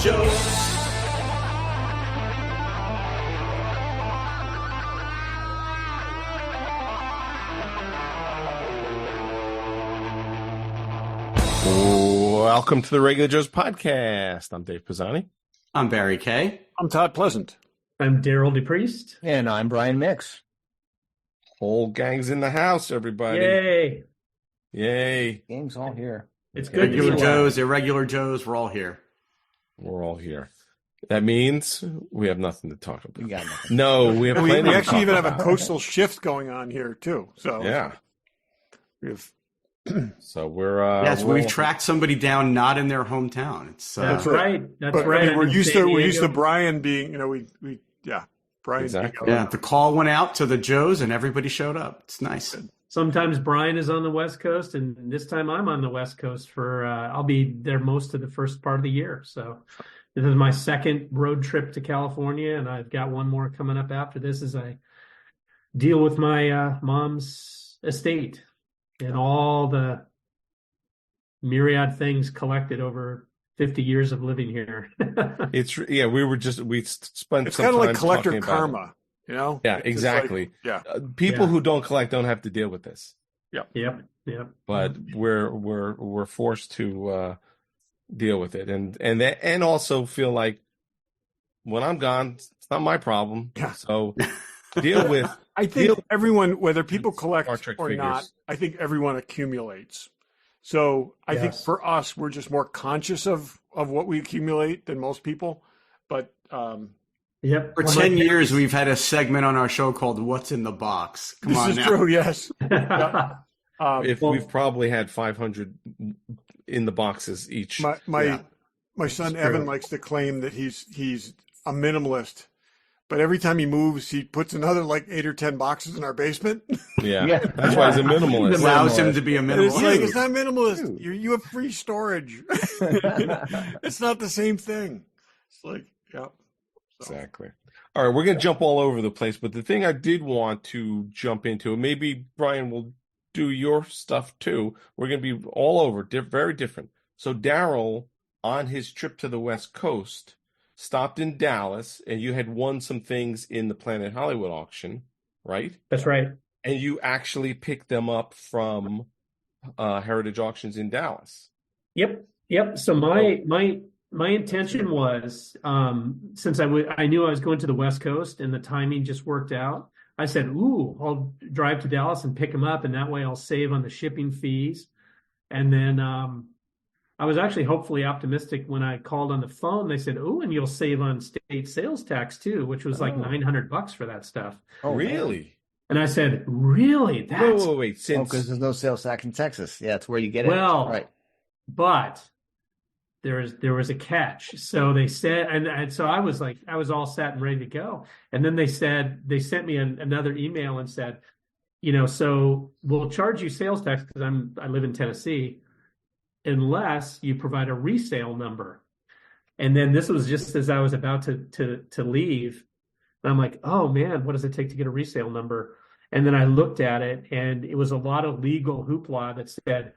Joes. Welcome to the Regular Joes podcast. I'm Dave Pisani. I'm Barry Kay. I'm Todd Pleasant. I'm Darryl DePriest. And I'm Brian Mix. Whole gang's in the house, everybody. Yay. Yay. Gang's all here. It's good. Regular Joes, Irregular Joes, we're all here. We're all here. That means we have nothing to talk about. We got nothing. No, we have plenty We to actually talk even have about. a coastal shift going on here too. So Yeah. we have, So we're Yes, we've tracked somebody down not in their hometown. It's That's right. right. That's but right. I mean, we're I'm in used San to Diego. Brian being, Brian. Exactly. yeah, the call went out to the Joes and everybody showed up. It's nice. Sometimes Brian is on the West Coast, and this time I'm on the West Coast for, I'll be there most of the first part of the year. So this is my second road trip to California, and I've got one more coming up after this as I deal with my mom's estate and all the myriad things collected over 50 years of living here. we spent It's some kind of like time collector talking about karma, it. you know? Yeah, It's just exactly. like, People Yeah. who don't collect don't have to deal with this. Yep. But we're forced to deal with it and also feel like when I'm gone, it's not my problem. Yeah. So deal with I think everyone, whether people collect Star Trek or figures. not, I think everyone accumulates. So I think Yes. for us, we're just more conscious of what we accumulate than most people. But Yep. For 10 years, we've had a segment on our show called What's in the Box. Come this on is now. true, yes. if we've probably had 500 in the boxes each. My son Evan likes to claim that he's a minimalist, but every time he moves, he puts another like 8 or 10 boxes in our basement. Yeah. That's why he's a minimalist. Allows him to be a And it's like, minimalist. it's not minimalist. You have free storage. It's not the same thing. It's like, yeah. So. Exactly. All right, we're going to jump all over the place, but the thing I did want to jump into, and maybe Brian will do your stuff too. We're going to be all over, very different. So Darryl, on his trip to the West Coast, stopped in Dallas, and you had won some things in the Planet Hollywood auction, right? That's right. And you actually picked them up from Heritage Auctions in Dallas. Yep. So my intention was, since I knew I was going to the West Coast and the timing just worked out, I said, I'll drive to Dallas and pick them up, and that way I'll save on the shipping fees. And then I was actually hopefully optimistic when I called on the phone. They said, and you'll save on state sales tax too, which was like $900 for that stuff. Oh, really? And I said, really? That's Wait. Because there's no sales tax in Texas. Yeah, that's where you get it. Well, right. But there was a catch. So they said, and so I was all set and ready to go. And then they sent me another email and said, so we'll charge you sales tax because I live in Tennessee, unless you provide a resale number. And then this was just as I was about to leave. And I'm like, oh man, what does it take to get a resale number? And then I looked at it, and it was a lot of legal hoopla that said,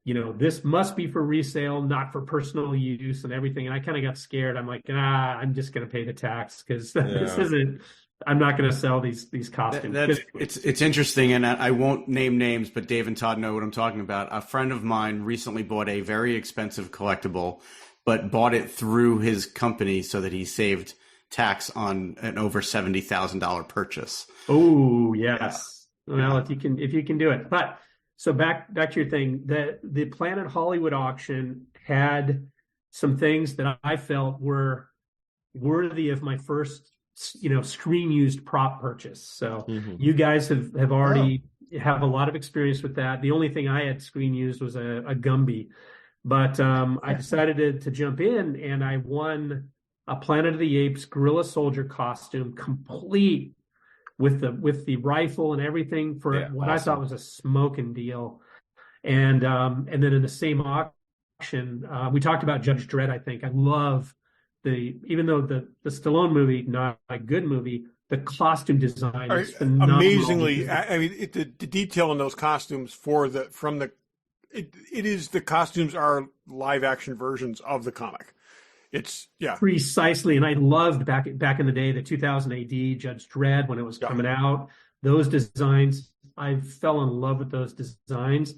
this must be for resale, not for personal use and everything. And I kind of got scared. I'm like, I'm just going to pay the tax because this isn't, I'm not going to sell these costumes. It's interesting, and I won't name names, but Dave and Todd know what I'm talking about. A friend of mine recently bought a very expensive collectible, but bought it through his company so that he saved tax on an over $70,000 purchase. Oh, yes. Well, if you can do it. But so back to your thing, the Planet Hollywood auction had some things that I felt were worthy of my first, screen used prop purchase. So you guys have already have a lot of experience with that. The only thing I had screen used was a Gumby, but I decided to jump in, and I won a Planet of the Apes Gorilla Soldier costume, complete with the rifle and everything for what awesome. I thought was a smoking deal. And then in the same auction, we talked about Judge Dredd. I think I love even though the Stallone movie, not a good movie, the costume design is phenomenal. Amazingly, I mean, the detail in those costumes it is the costumes are live action versions of the comic. It's yeah. Precisely. And I loved back in the day, the 2000 AD Judge Dredd, when it was coming out, those designs, I fell in love with those designs.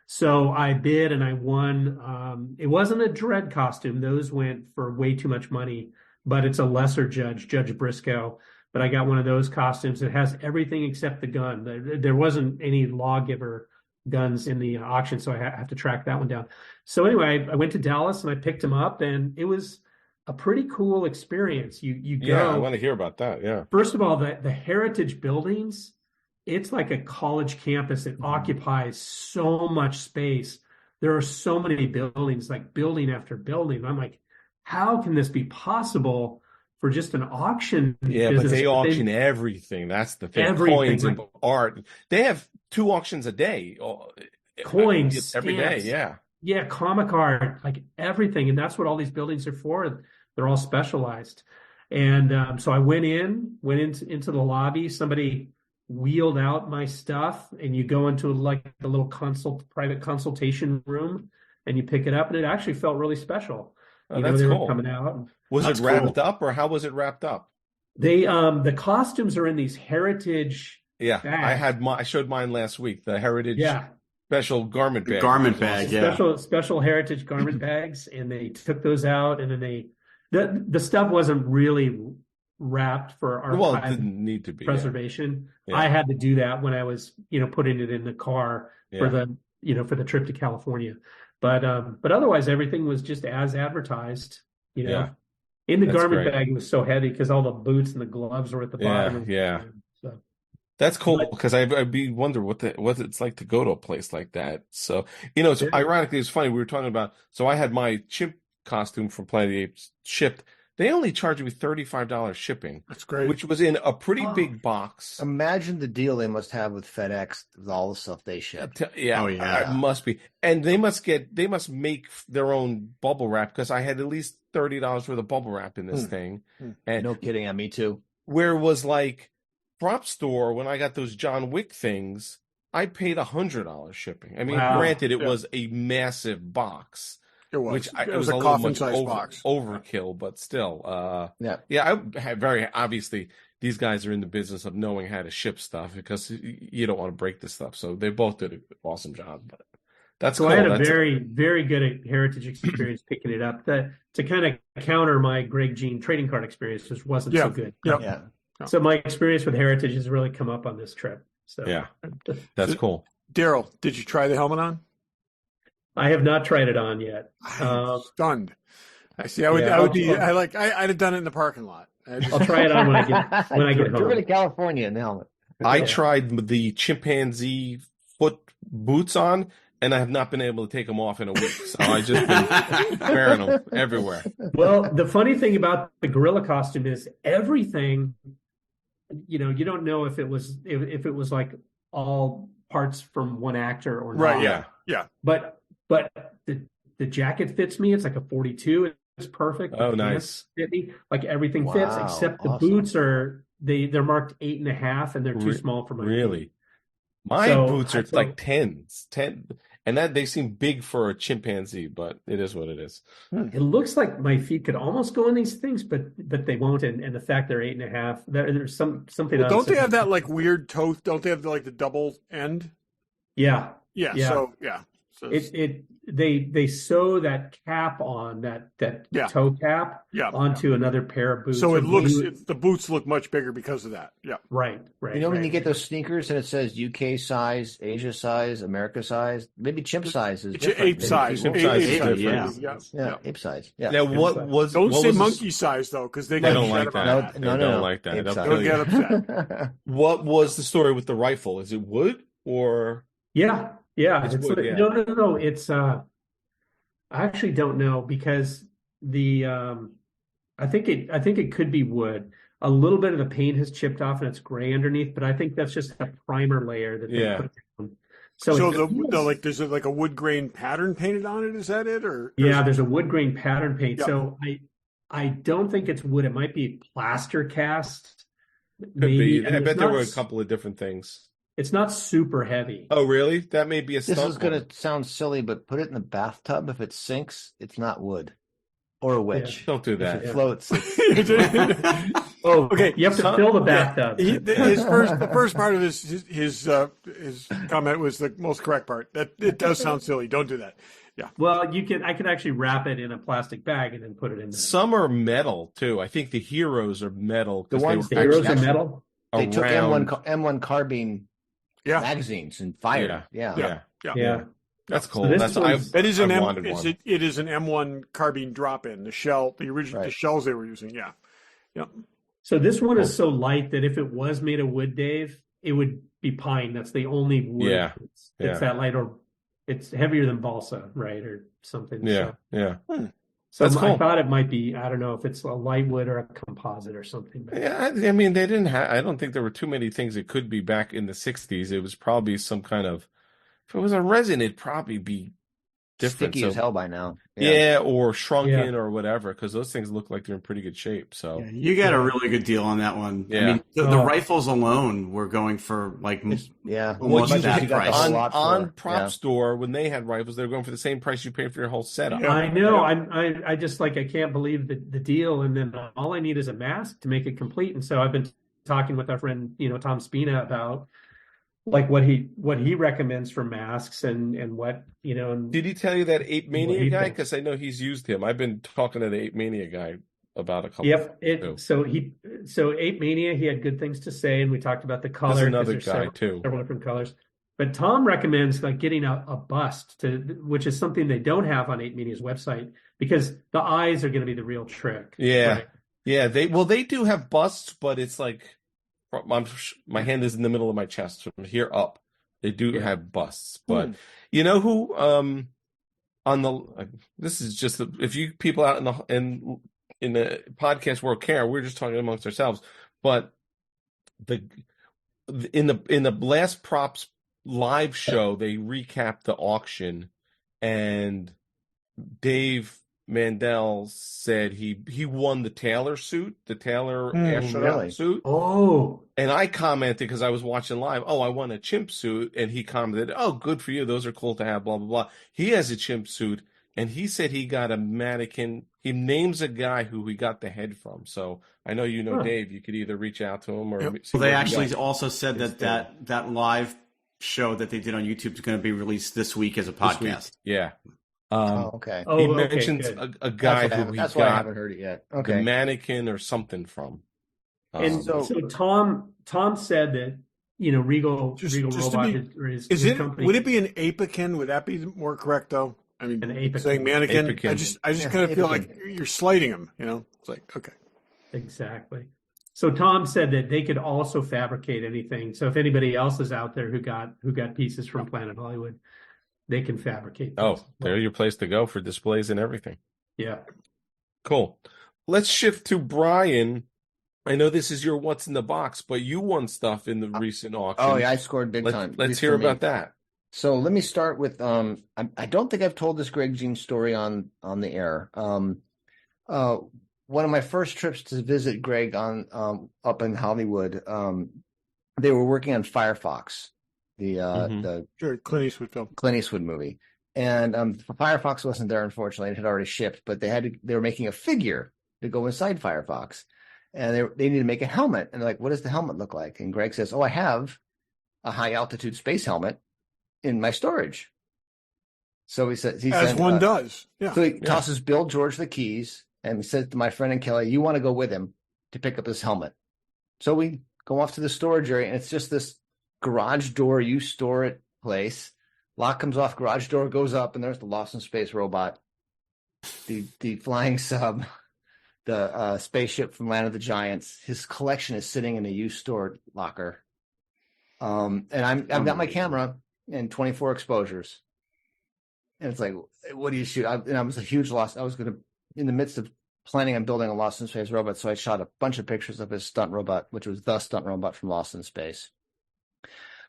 So I bid and I won. It wasn't a Dredd costume. Those went for way too much money, but it's a lesser judge, Judge Briscoe. But I got one of those costumes. It has everything except the gun. There wasn't any lawgiver guns in the auction, so I have to track that one down. So anyway, I went to Dallas and I picked him up, and it was a pretty cool experience. You go. Yeah, I want to hear about that. Yeah. First of all, the heritage buildings, it's like a college campus. It occupies so much space. There are so many buildings, like building after building. I'm like, how can this be possible for just an auction? Yeah, but they auction everything. That's the thing. Coins and art. They have 2 auctions a day. Coins every day. Yeah. Yeah, comic art, like everything. And that's what all these buildings are for. They're all specialized. And so I went into the lobby. Somebody wheeled out my stuff, and you go into like the little private consultation room, and you pick it up, and it actually felt really special. Oh, that's they cool. were coming out. Was it wrapped up, or how was it wrapped up? They the costumes are in these heritage bags. I showed mine last week, the heritage special garment bag. Garment bag, special heritage garment bags, and they took those out, and then the stuff wasn't really wrapped for archive it didn't need to be preservation. Yeah. I had to do that when I was putting it in the car for the trip to California. But otherwise everything was just as advertised. In the garment bag, it was so heavy because all the boots and the gloves were at the bottom. So that's cool, because I'd be wonder what it's like to go to a place like that. So it's ironically, it's funny, we were talking about. So I had my chimp costume from Planet of the Apes shipped. They only charged me $35 shipping. That's great. Which was in a pretty big box. Imagine the deal they must have with FedEx with all the stuff they ship. It must be. And they must make their own bubble wrap, because I had at least $30 worth of bubble wrap in this thing. And no kidding, me too. Where it was like Prop Store, when I got those John Wick things, I paid $100 shipping. I mean, granted, it was a massive box. It was. Which it was a coffin-sized box. Overkill, but still. I had very obviously, these guys are in the business of knowing how to ship stuff, because you don't want to break this stuff. So they both did an awesome job. But that's so cool. I had a very, very good heritage experience picking it up. To kind of counter my Greg Jean trading card experience, which wasn't so good. So my experience with heritage has really come up on this trip. So that's cool. Darryl, did you try the helmet on? I have not tried it on yet. I'm stunned. I see. I'd have done it in the parking lot. I'll try it on when I get home. Driven to California in the helmet. I tried the chimpanzee foot boots on, and I have not been able to take them off in a week. So I just been wearing them everywhere. Well, the funny thing about the gorilla costume is everything. You don't know if it was like all parts from one actor or not. Right. Yeah. But the jacket fits me. It's like a 42. It's perfect. Oh, nice. Fit me. Like everything fits, except the boots they're marked 8.5, and they're too small for my feet. My boots are like 10, and that they seem big for a chimpanzee, but it is what it is. It looks like my feet could almost go in these things, but they won't. And the fact they're 8.5, there's something. Well, don't they have that like weird toe? Don't they have like the double end? Yeah. So they sew that cap on that toe cap onto another pair of boots. So the boots look much bigger because of that. Yeah. Right. When you get those sneakers and it says UK size, Asia size, America size, maybe chimp size is different. Ape size. Ape size. Ape size. Yeah. Now don't say monkey size though, because they don't like that. No. Don't like that. They'll get upset. What was the story with the rifle? Is it wood or? Yeah. It's wood, No. It's I actually don't know, because I think it could be wood. A little bit of the paint has chipped off and it's gray underneath, but I think that's just a primer layer that they put down. So there's like a wood grain pattern painted on it. Is that it? Or there's a wood grain pattern paint. Yep. So I don't think it's wood. It might be plaster cast. Could be. I bet there were a couple of different things. It's not super heavy. Oh, really? That may be a stunt. This is going to sound silly, but put it in the bathtub. If it sinks, it's not wood. or a witch. Don't do If that. it floats. Oh, Okay, you have to fill the bathtub. The first part of his comment was the most correct part. That it does sound silly. Don't do that. Yeah. Well, I can actually wrap it in a plastic bag and then put it in there. Some are metal too. I think the heroes are metal. The 'cause ones- The they were heroes are actually metal. They took around- M1 carbine Yeah. magazines and fired. Yeah. Yeah. That's cool. So this That's one's- That is an I M. wanted one. It is an M1 carbine drop-in. The shell, the original, the Right. shells they were using. Yeah. Yeah. So this one is so light that if it was made of wood, Dave, it would be pine. That's the only wood. Yeah. It's Yeah. that light, or it's heavier than balsa, right, or something. Yeah, yeah. So That's I cool. thought it might be. I don't know if it's a light wood or a composite or something. But Yeah, I mean, they didn't have, I don't think there were too many things it could be back in the 60s. It was probably some kind of, if it was a resin, it'd probably be different. Sticky as So, hell by now. yeah, or shrunken or whatever, because those things look like they're in pretty good shape. So, Yeah, you got a really good deal on that one. Yeah. I mean, the Oh. rifles alone were going for like Yeah. almost Well, you that got the price. whole on lot for on it. Prop Yeah. Store, when they had rifles, they were going for the same price you paid for your whole setup. Yeah. I know. I just like I can't believe the deal, and then all I need is a mask to make it complete. And so I've been talking with our friend, Tom Spina, about like what he recommends for masks and what and Did he tell you that Ape What Mania he guy? thinks. Because I know he's used him. I've been talking to the Ape Mania guy about a couple. Yep. too. So Ape Mania, he had good things to say, and we talked about the color. There's 'cause another there's guy too. several different colors. But Tom recommends like getting a bust which is something they don't have on Ape Mania's website, because the eyes are going to be the real trick. Yeah. Right? Yeah, they do have busts, but it's like my hand is in the middle of my chest from here up. They do Yeah. have busts, but you know who on the this is just if you people out in the podcast world care, we're just talking amongst ourselves, but in the last props live show they recapped the auction, and Dave Mandel said he won the Taylor suit, the Taylor astronaut really? suit. Oh, And I commented because I was watching live, I won a chimp suit. And he commented, oh, good for you. Those are cool to have, blah, blah, blah. He has a chimp suit, and he said he got a mannequin. He names a guy who he got the head from. So I know Dave. You could either reach out to him or see Well, what they he actually got. also said that live show that they did on YouTube is going to be released this week as a This week. podcast. Yeah. Okay. He okay, mentions good. a guy That's who he that's why I got haven't heard it yet. the Okay. mannequin or something from. And So- so Tom said that Regal Just Robot to be- is Is his it? company. Would it be an apican? Would that be more correct though? I mean, An apican. saying mannequin. Apican. I just Yeah, kind of feel apican. like you're slighting him. It's like okay. Exactly. So Tom said that they could also fabricate anything. So if anybody else is out there who got pieces from Planet Hollywood, they can fabricate things. Oh, they're your place to go for displays and everything. Yeah. Cool. Let's shift to Brian. I know this is your what's in the box, but you won stuff in the recent auction. Oh yeah, I scored big time. At Let's least hear for me. about that. So let me start with I don't think I've told this Greg Jean story on the air. One of my first trips to visit Greg on up in Hollywood, they were working on Firefox, the Sure, Clint Eastwood film. Clint Eastwood movie. And Firefox wasn't there, unfortunately. It had already shipped, but they were making a figure to go inside Firefox. And they needed to make a helmet. And they're like, what does the helmet look like? And Greg says, I have a high altitude space helmet in my storage. So he said, As one does. Yeah. So he tosses Bill George the keys and he says to my friend and Kelly, you want to go with him to pick up his helmet. So we go off to the storage area, and it's just this garage door, you store it place. Lock comes off, garage door goes up, and there's the Lost in Space robot, the flying sub, the spaceship from Land of the Giants. His collection is sitting in a used store locker. And I've got my camera and 24 exposures. And it's like, what do you shoot? I was a huge loss. I was in the midst of planning on building a Lost in Space robot, so I shot a bunch of pictures of his stunt robot, which was the stunt robot from Lost in Space.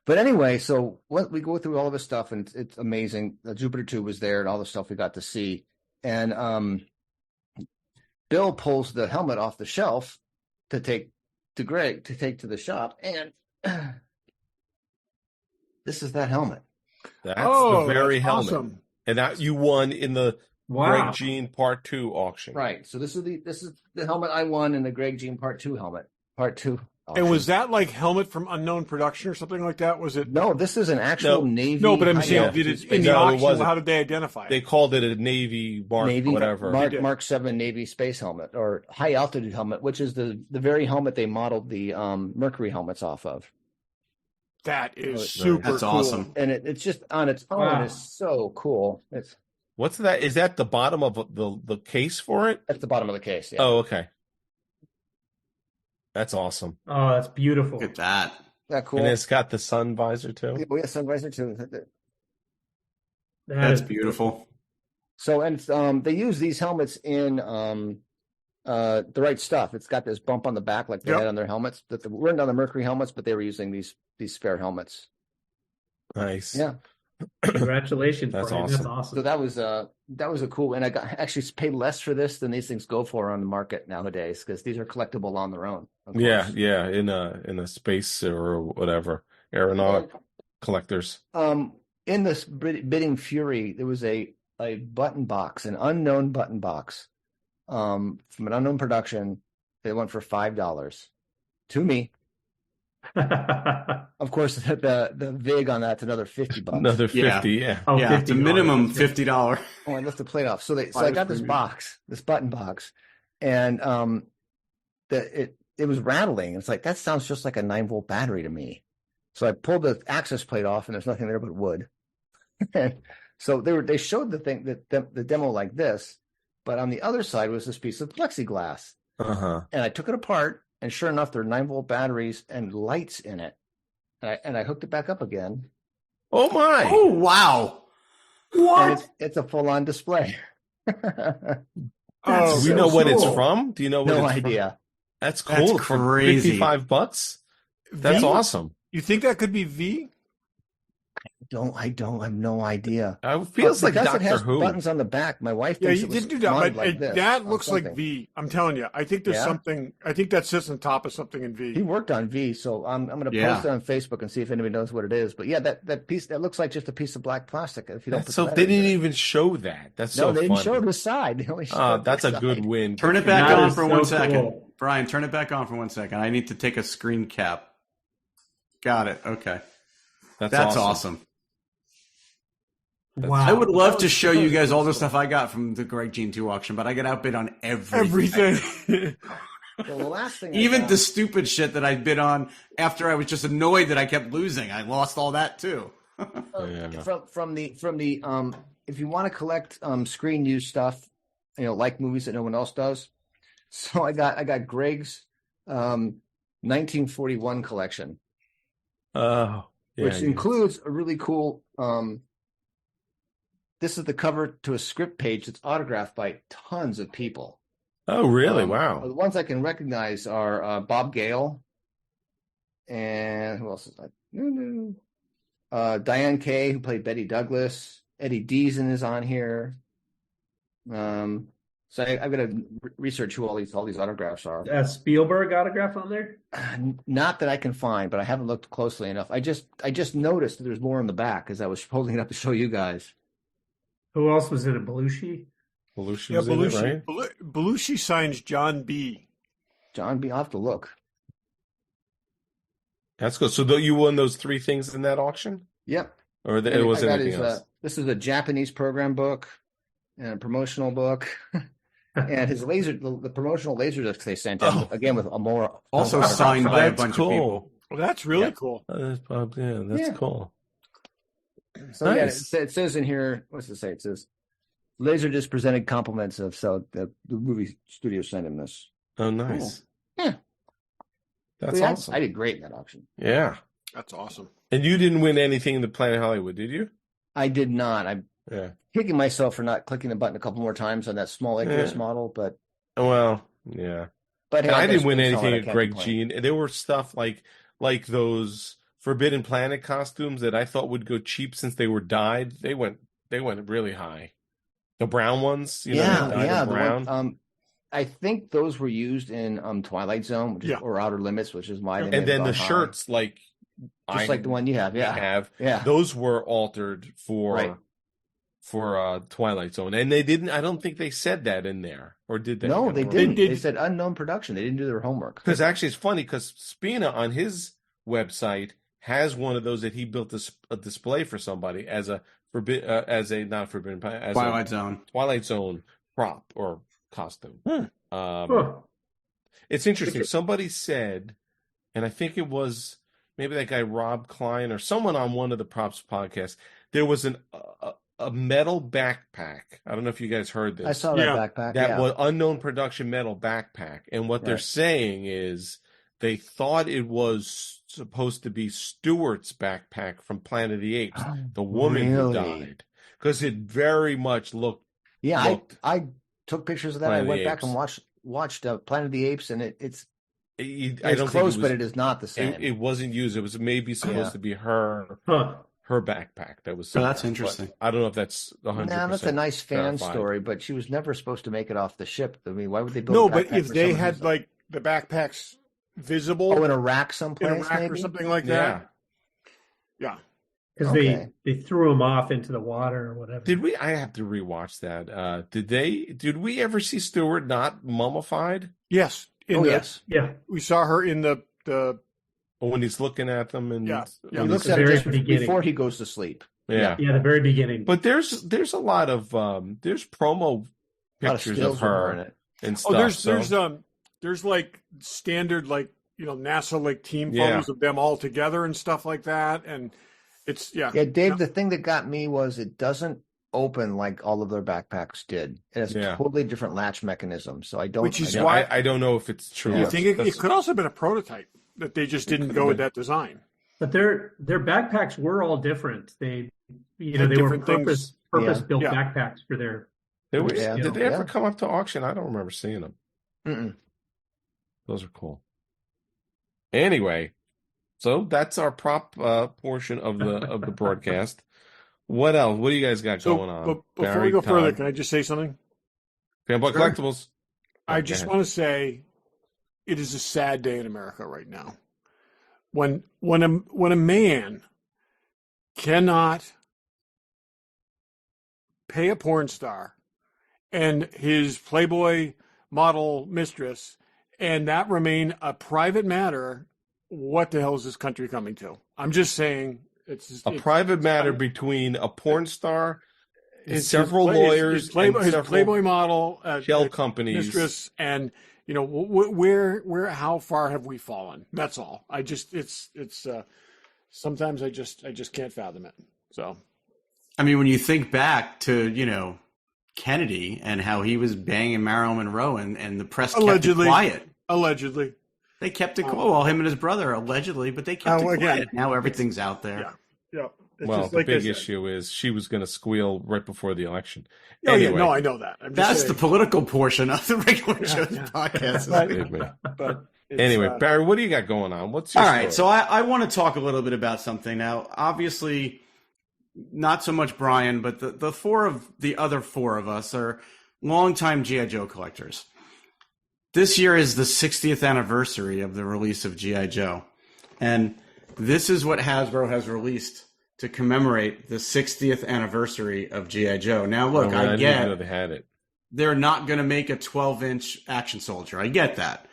But anyway, so we go through all of his stuff, and it's amazing. The Jupiter 2 was there, and all the stuff we got to see. And Bill pulls the helmet off the shelf to take to Greg to take to the shop, and this is that helmet. That's the very that's helmet. awesome. And that you won in the Wow. Greg Jean Part 2 auction. Right. So this is the helmet I won in the Greg Jean Part 2 helmet. Part 2 auction. And was that like helmet from unknown production or something like that? Was it? No, this is an actual Navy. No, but I'm saying, Yeah. did it Space in the No, it auction? wasn't. How did they identify They it? called it a Navy Mark Navy whatever. Mark 7 Navy space helmet or high altitude helmet, which is the very helmet they modeled the Mercury helmets off of. That is That's super That's cool. awesome. And it's just on its own Wow. is so cool. What's that? Is that the bottom of the case for it? At the bottom of the case. Yeah. Oh, okay. That's awesome. Oh, that's beautiful. Look at that. That cool. And it's got the sun visor too. We have sun visor too. That's is beautiful. So and they use these helmets in the right stuff. It's got this bump on the back like they Yep. had on their helmets. That weren't on the Mercury helmets, but they were using these spare helmets. Nice. Yeah. Congratulations, That's Brian. awesome. That's awesome. So that was a cool, and I got actually paid less for this than these things go for on the market nowadays because these are collectible on their own. of Yeah, course. yeah. In a space or whatever aeronautic collectors. In this bidding fury, there was a button box, an unknown button box, from an unknown production. They went for $5 to me. Of course, the VIG on that's another $50. Another 50. Yeah. Oh, Yeah, it's a $50. minimum That's good. $50. Oh, I left the plate off. So I got this premium. box, this button box, and it was rattling. It's like that sounds just like a 9-volt battery to me. So I pulled the access plate off, and there's nothing there but wood. And so they showed the thing the demo like this, but on the other side was this piece of plexiglass, Uh-huh. and I took it apart, and sure enough, there are 9-volt batteries and lights in it, and I hooked it back up again. Oh my. Oh, wow. And it's a full-on display. Oh, Do we so know what it's cool. from? Do you know what No it's from? idea. That's cool. That's For crazy. $55? That's V? awesome. You think that could be V? I have no idea. It feels But like because Doctor it has Who. buttons on the back. My wife Yeah, thinks you it was did do that, mounted but like this that on looks like something. V. I'm telling you. I think there's Yeah? something. I think that sits on top of something in He V. worked on V, so I'm going to Yeah. post it on Facebook and see if anybody knows what it is. But yeah, that piece that looks like just a piece of black plastic. If you don't, That's put so the they letters in didn't it. even show that. That's No, so they didn't funny. show the side. They only showed That's the a side. good win. Turn it back That on is for so 1 second. cool. Brian, turn it back on for 1 second. I need to take a screen cap. Got it. Okay. That's awesome. Wow. I would love to was- show that you was guys all the cool. stuff I got from the Greg Jean 2 auction, but I get outbid on everything. Everything. Well, the last thing, Even I the got, stupid shit that I bid on after I was just annoyed that I kept losing. I lost all that too. Yeah. from the if you want to collect screen use stuff, like movies that no one else does. So I got Greg's 1941 collection, Oh, yeah, which yeah. includes a really cool. This is the cover to a script page that's autographed by tons of people. Oh, really? The Wow. ones I can recognize are Bob Gale, and who else is that? Diane Kay, who played Betty Douglas. Eddie Deason is on here. So I've got to research who all these autographs are. Spielberg autograph on there? Not that I can find, but I haven't looked closely enough. I just noticed that there's more in the back as I was holding it up to show you guys. Who else was in it? Belushi? Belushi Yeah, was in it, right? Belushi signs John B. John B. I'll have to look. That's good. So you won those 3 things in that auction? Yep. Or And it was I got anything else? this is a Japanese program book and a promotional book. And his the promotional laser discs they sent him, again with a more Also autograph. signed by a That's bunch cool. of people. Well, that's really Yeah. cool. That's Yeah. cool. So yeah, Nice. it says in here, what's it say? It says Laserdisc presented compliments of the movie studio sent him this. Oh, nice. Yeah. That's So, yeah, awesome. I did great in that auction. Yeah. That's awesome. And you didn't win anything in the Planet Hollywood, did you? I did not. I'm Yeah. kicking myself for not clicking the button a couple more times on that small Icarus Yeah. model, but Well, yeah. hey, And I got didn't a win space anything helmet, I at can't Greg complain. Jean. There were stuff like those Forbidden Planet costumes that I thought would go cheap since they were dyed. They went really high. The brown ones, Yeah, dyed yeah. in The brown. one, I think those were used in Twilight Zone, which is, Yeah. or Outer Limits, which is why they may And have then the gone high. shirts, like just like the one you have, yeah, have, yeah. those were altered for Right. Twilight Zone, and they didn't. I don't think they said that in there, or did they? No, I they don't didn't. did. They said unknown production. They didn't do their homework. Because actually, it's funny because Spina on his website has one of those that he built a display for somebody as a not forbidden as Twilight Zone. Twilight Zone prop or costume. Huh. It's interesting. Somebody said, and I think it was maybe that guy Rob Klein or someone on one of the props podcasts. There was a metal backpack. I don't know if you guys heard this. I saw that backpack. That was unknown production metal backpack. And what they're saying is they thought it was supposed to be Stewart's backpack from Planet of the Apes, the woman who died. Because it very much looked. Yeah, I took pictures of that. Planet I went of the back and watched Planet of the Apes, and it's I don't close, think but it is not the same. It wasn't used. It was maybe supposed to be her backpack that was. So that's interesting. I don't know if that's 100%. Nah, that's a nice fan verified. story, but she was never supposed to make it off the ship. I mean, why would they build? No, a but backpack if for they someone had who's like the backpacks visible in a rack in someplace, a rack or maybe? something like that, yeah. Because they threw him off into the water or whatever. Did we? I have to rewatch that. Did we ever see Stewart not mummified? Yes. Yes. Yeah. We saw her in the When he's looking at them and Yeah. He looks the at it very just beginning. before he goes to sleep. yeah. Yeah, the very beginning. But there's a lot of there's promo A lot of pictures skills of her in it. and stuff. there's like standard like NASA like team photos of them all together and stuff like that, and it's Yeah, Dave, the thing that got me was it doesn't open like all of their backpacks did. It has a totally different latch mechanism. So I don't. Which is why I don't know if it's true. You think it could also have been a prototype that they just didn't go with that design. But their backpacks were all different. They they were different things. purpose built Yeah. backpacks for their. Did they ever come up to auction? I don't remember seeing them. Mm-mm. Those are cool. Anyway, so that's our prop portion of the broadcast. What else? What do you guys got going on? But before Barry, we go further, Todd? can I just say something? Fanboy Sure. Collectibles. I Go just ahead. want to say it is a sad day in America right now. When a man cannot pay a porn star and his Playboy model mistress and that remain a private matter, what the hell is this country coming to? I'm just saying it's A private matter between a porn star, his several lawyers, his Playboy, and Playboy model, shell companies. mistress, and where how far have we fallen? That's all. I just it's sometimes I just can't fathom it. So I mean, when you think back to Kennedy and how he was banging Marilyn Monroe and the press kept it quiet. Allegedly. They kept it quiet. Well, him and his brother, allegedly, but they kept it quiet. Again, Now everything's out there. Yeah. It's Well, just the like I big said. issue is she was going to squeal right before the election. Oh, Anyway, yeah, no, I know that. I'm just That's saying, the political portion of the Regular Joes yeah. podcast. believe me. but it's, Anyway, Barry, what do you got going on? What's your All right, story? so I want to talk a little bit about something now. Obviously, not so much Brian, but the other four of us are longtime G.I. Joe collectors. This year is the 60th anniversary of the release of G.I. Joe, and this is what Hasbro has released to commemorate the 60th anniversary of G.I. Joe. Now, look, I I didn't even know get they had it. they're not going to make a 12-inch action soldier. I get that.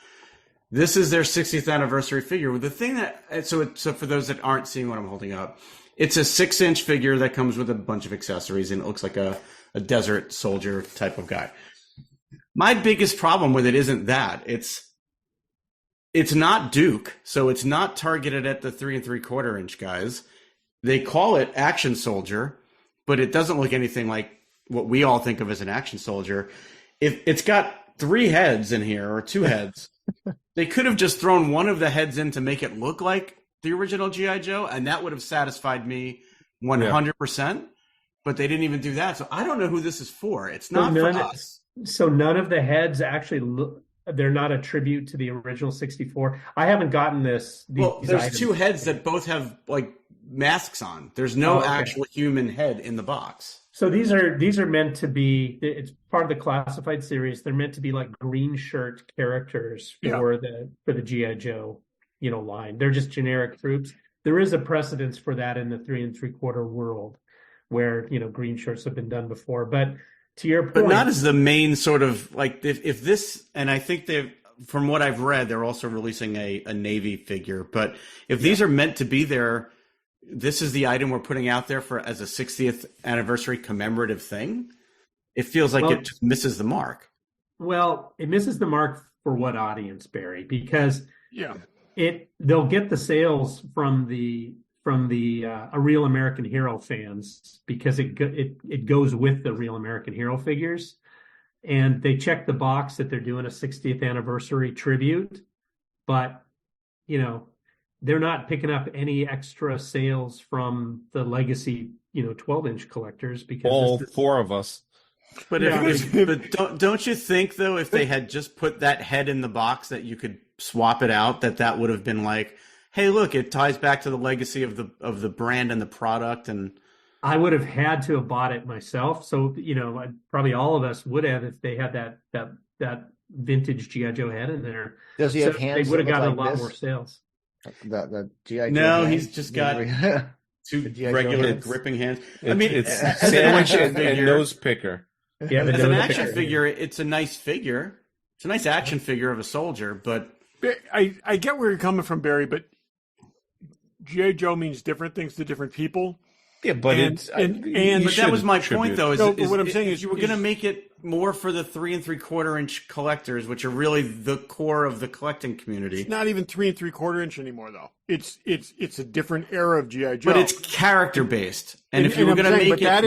This is their 60th anniversary figure. The thing that so for those that aren't seeing what I'm holding up, it's a 6-inch figure that comes with a bunch of accessories, and it looks like a desert soldier type of guy. My biggest problem with it isn't that. It's not Duke, so it's not targeted at the 3 3/4-inch guys. They call it action soldier, but it doesn't look anything like what we all think of as an action soldier. If it's got 3 heads in here or 2 heads, they could have just thrown one of the heads in to make it look like the original G.I. Joe, and that would have satisfied me 100%. But they didn't even do that, so I don't know who this is for. It's not for us. So none of the heads actually look. They're not a tribute to the original 64. I haven't gotten this. Well, there's 2 heads that both have like masks on. There's no actual human head in the box. So these are meant to be. It's part of the classified series. They're meant to be like green shirt characters for the G.I. Joe, line. They're just generic troops. There is a precedence for that in the 3 3/4 world. where, green shirts have been done before. But to your point, but not as the main sort of like if this, and I think from what I've read, they're also releasing a Navy figure. But if these are meant to be there, this is the item we're putting out there as a 60th anniversary commemorative thing. It feels like it just misses the mark. Well, it misses the mark for what audience, Barry? Because they'll get the sales from the A Real American Hero fans because it goes with the Real American Hero figures, and they check the box that they're doing a 60th anniversary tribute, but they're not picking up any extra sales from the legacy 12-inch collectors because all four of us. But don't you think though, if they had just put that head in the box that you could swap it out, that would have been like, hey, look, it ties back to the legacy of the brand and the product. And I would have had to have bought it myself. So, probably all of us would have if they had that vintage G.I. Joe head in there. Does he have hands? They would have gotten like a lot more sales. The G.I. Joe No, hand? he's just got two regular gripping hands. It's sandwich and nose picker. Yeah, as an action figure, it's a nice figure. It's a nice action figure of a soldier, but I get where you're coming from, Barry, but G.I. Joe means different things to different people. Yeah, but but that was my point, though. What I'm saying is you were going to make it more for the 3 3/4 inch collectors, which are really the core of the collecting community. It's not even 3 3/4 inch anymore, though. It's a different era of G.I. Joe, but it's character based. And if you were going to make that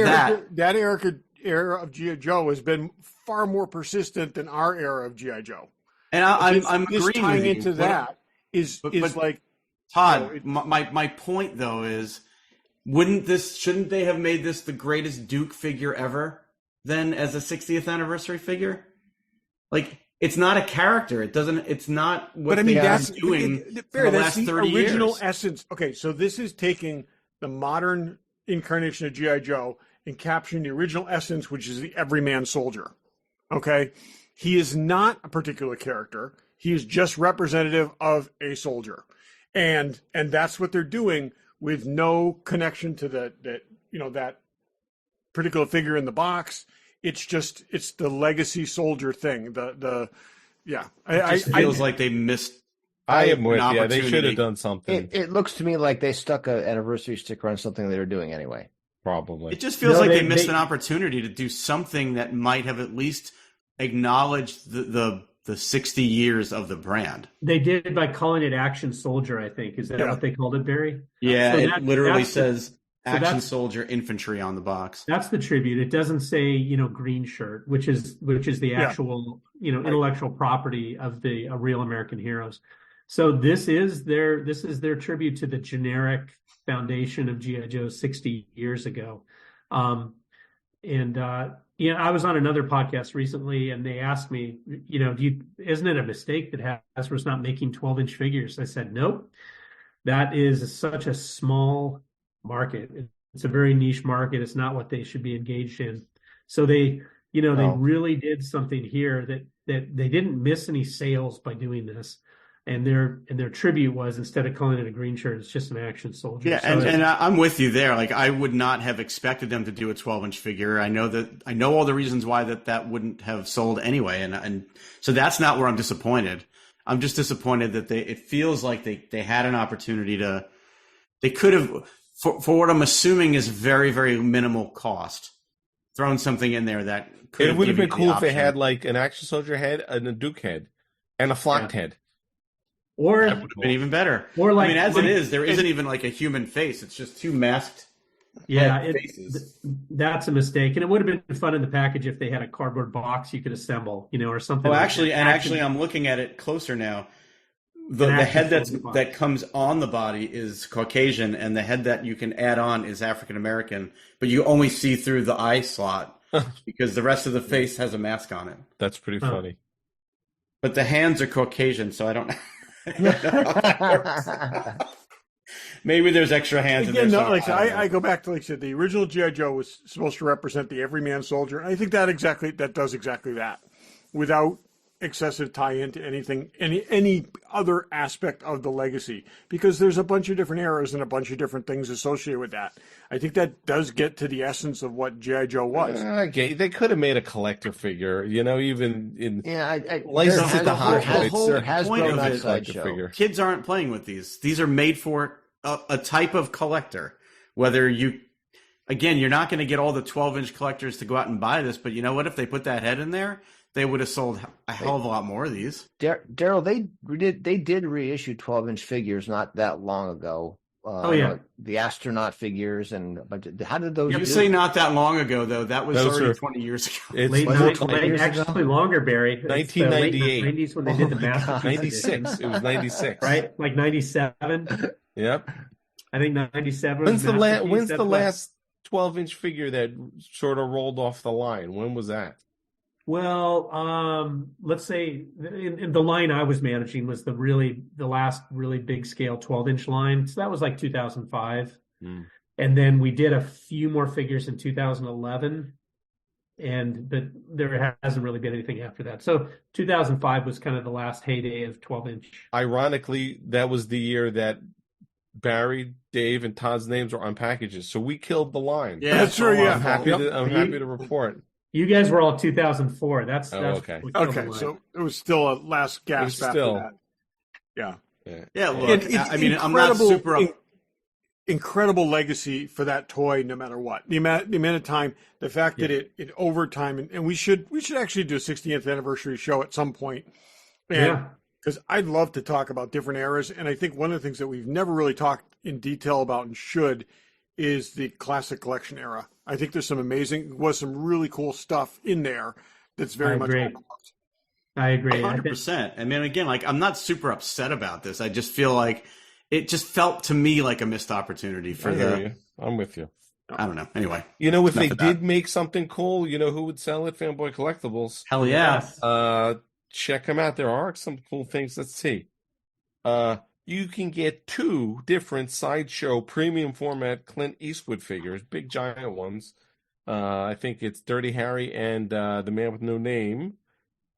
era of G.I. Joe has been far more persistent than our era of G.I. Joe. And I'm agreeing tying with you. into that is like Todd. My point though is, shouldn't they have made this the greatest Duke figure ever then as a 60th anniversary figure? Like, it's not a character. It's not what they've been doing for the last 30 years. Original essence. Okay, so this is taking the modern incarnation of G.I. Joe and capturing the original essence, which is the everyman soldier. Okay? He is not a particular character. He is just representative of a soldier. And that's what they're doing with no connection to that particular figure in the box. It's the legacy soldier thing. It feels like they missed. I am with you. They should have done something. It looks to me like they stuck an anniversary sticker on something they were doing anyway. Probably. It just feels like they missed an opportunity to do something that might have at least acknowledged the 60 years of the brand. They did by calling it Action Soldier, I think. Is that what they called it, Barry? Yeah, so it literally says Action Soldier Infantry on the box. That's the tribute. It doesn't say, green shirt, which is the actual, intellectual property of the Real American Heroes. So this is their tribute to the generic foundation of G.I. Joe 60 years ago. I was on another podcast recently, and they asked me, isn't it a mistake that Hasbro's not making 12-inch figures? I said, nope. That is such a small market. It's a very niche market. It's not what they should be engaged in. So they really did something here that they didn't miss any sales by doing this. And their tribute was, instead of calling it a green shirt, it's just an action soldier. Yeah, so and I'm with you there. Like, I would not have expected them to do a 12-inch figure. I know all the reasons why that wouldn't have sold anyway, and so that's not where I'm disappointed. I'm just disappointed that it feels like they had an opportunity they could have, for what I'm assuming is very, very minimal cost, thrown something in there that could. It would have been cool if they had like an action soldier head and a Duke head and a flocked head. Or that would have been even better. Or it is, there isn't even like a human face. It's just two masked faces. That's a mistake. And it would have been fun in the package if they had a cardboard box you could assemble, or something. Oh, actually, I'm looking at it closer now. The head that comes on the body is Caucasian, and the head that you can add on is African American, but you only see through the eye slot because the rest of the face has a mask on it. That's pretty funny. But the hands are Caucasian, so I don't know. Maybe there's extra hands in there. I go back to, like I said, the original G.I. Joe was supposed to represent the everyman soldier. I think that does exactly that, without excessive tie into anything, any other aspect of the legacy, because there's a bunch of different eras and a bunch of different things associated with that. I think that does get to the essence of what G.I. Joe was. Okay, they could have made a collector figure, even in License at the hot whole There has point been of that it- sideshow. figure. Kids aren't playing with these. These are made for a type of collector. Whether you're not going to get all the 12-inch collectors to go out and buy this, but you know what? If they put that head in there, they would have sold a hell of a lot more of these. Darryl, they did reissue 12-inch figures not that long ago. The astronaut figures and a bunch of, how did those? You say not that long ago, though. That was Those already are- 20 years ago. It's Late Was it 90s, 20 years ago? actually longer, Barry. It's the late 1998. 90s when they Oh did the my Massachusetts God. 96. edition, It was 96. right? Like 97. Yep. I think 97. When's was the Masterpiece. when's That's the what- last 12-inch figure that sort of rolled off the line? When was that? Well, let's say in the line I was managing was the last really big scale 12-inch line. So that was like 2005. Mm. And then we did a few more figures in 2011. But there hasn't really been anything after that. So 2005 was kind of the last heyday of 12-inch. Ironically, that was the year that Barry, Dave, and Todd's names were on packages. So we killed the line. Yeah, That's true, yeah. I'm happy Yep. to report. You guys were all 2004. That's okay. what killed the Okay, line. so it was still a last gasp after still- that. Yeah. Yeah, look, And I'm not super up. Incredible legacy for that toy, no matter what. The amount of time, the fact that it over time, and we should actually do a 60th anniversary show at some point. And because I'd love to talk about different eras, and I think one of the things that we've never really talked in detail about and should is the classic collection era. I think there's some really cool stuff in there that's very much agree. overlooked. I agree. 100%. I mean, again, like I'm not super upset about this. I just feel like it just felt to me like a missed opportunity for I hear you. I'm with you. I don't know. Anyway, If Enough they of did that. make something cool, you know who would sell it? Fanboy Collectibles. hell yeah. Yes. Check them out. There are some cool things. Let's see. You can get 2 different sideshow premium format Clint Eastwood figures, big giant ones. I think it's Dirty Harry and the Man with No Name.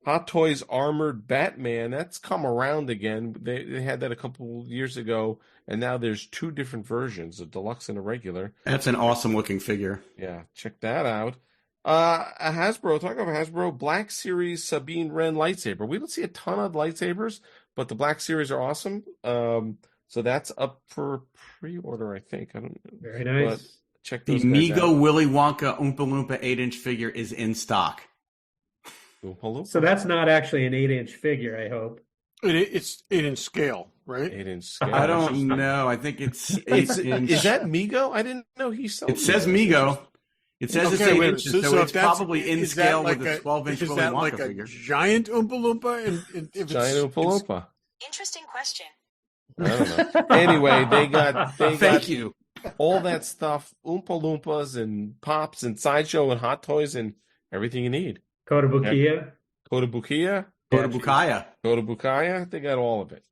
Hot Toys Armored Batman. That's come around again. They had that a couple years ago, and now there's 2 different versions, a deluxe and a regular. That's an awesome looking figure. Yeah, check that out. A Hasbro, talk about Hasbro, Black Series Sabine Wren lightsaber. We don't see a ton of lightsabers, but the Black Series are awesome. So that's up for pre-order, I think. I don't know. Very nice. But check The those guys out. Mego Willy Wonka Oompa Loompa 8-inch figure is in stock. Oompa Loompa. So that's not actually an 8-inch figure, I hope. It's in scale, right? 8-inch scale. I don't know. I think it's 8-inch. Is that Mego? I didn't know he sold. It says Mego. It says it's Okay, 8 wait a inches, minute. so if it's that's- probably in is that scale like with a 12-inch Is Willy that Wonka like a figure. giant Oompa Loompa? And if Giant Oompa Loompa. Interesting question. I don't know. Anyway, they got Thank you. all that stuff, Oompa Loompas and Pops and Sideshow and Hot Toys and everything you need. Kotobukiya. Kotobukiya, Go to Bukaya. they got all of it.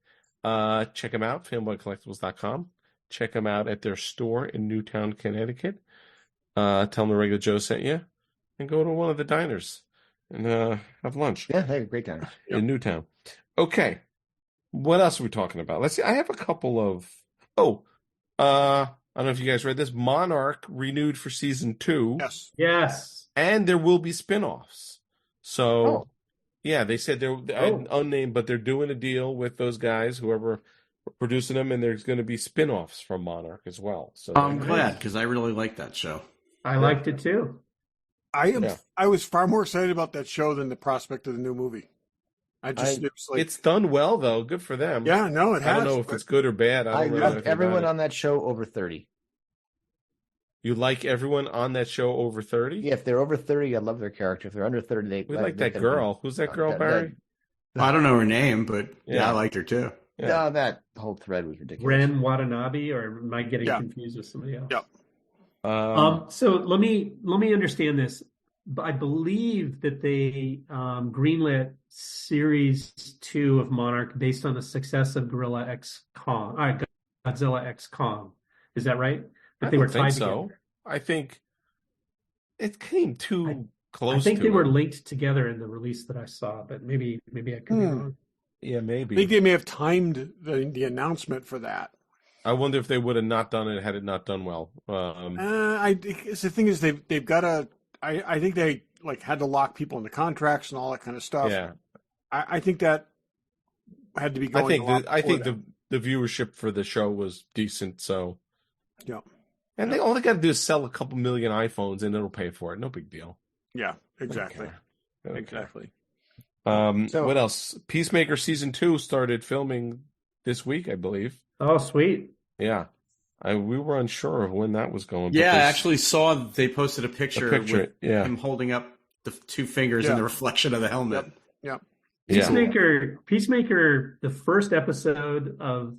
Check them out, fanboycollectibles.com. Check them out at their store in Newtown, Connecticut. Tell them the Regular Joe sent you, and go to one of the diners and have lunch Yeah, they had a great time. in Newtown. Okay, what else are we talking about? Let's see. I have a couple of. I don't know if you guys read this. Monarch renewed for season 2. yes, Yes. And there will be spin-offs. So, Oh. yeah, they said they're unnamed, but they're doing a deal with those guys, whoever producing them, and there's going to be spin-offs from Monarch as well. So I'm glad because I really like that show. I liked it too. Yeah. I was far more excited about that show than the prospect of the new movie. It was like, it's done well, though. Good for them. yeah, no, it has. I don't know if it's good or bad. I I don't really know love anything everyone about it. on that show over 30. You like everyone on that show over 30? Yeah, if they're over 30, I love their character. If they're under 30, they We like they that can- girl. Who's that girl, Barry? I don't know her name, but yeah, Yeah. I liked her too. Yeah. No, that whole thread was ridiculous. Ren Watanabe, or am I getting Yeah. confused with somebody else? Yeah. So let me understand this. I believe that they greenlit series 2 of Monarch based on the success of Godzilla X Kong. Is that right? I That they were don't think tied so. together. I think it came too close. I think to they it. were linked together in the release that I saw, but maybe I could be wrong. Yeah, I maybe. think they may have timed the announcement for that. I wonder if they would have not done it had it not done well. The thing is they've got to. I think they like had to lock people into contracts and all that kind of stuff. Yeah, I think that had to be going. I think the viewership for the show was decent. So yeah, and they all they got to do is sell a couple million iPhones and it'll pay for it. No big deal. yeah, exactly, Okay. exactly. So- What else? Peacemaker season 2 started filming this week, I believe. Oh, sweet. Yeah, we were unsure of when that was going. But Yeah, I there's actually saw they posted a picture, with yeah, him holding up the two fingers in the reflection of the helmet. Yep. yeah. Peacemaker, the first episode of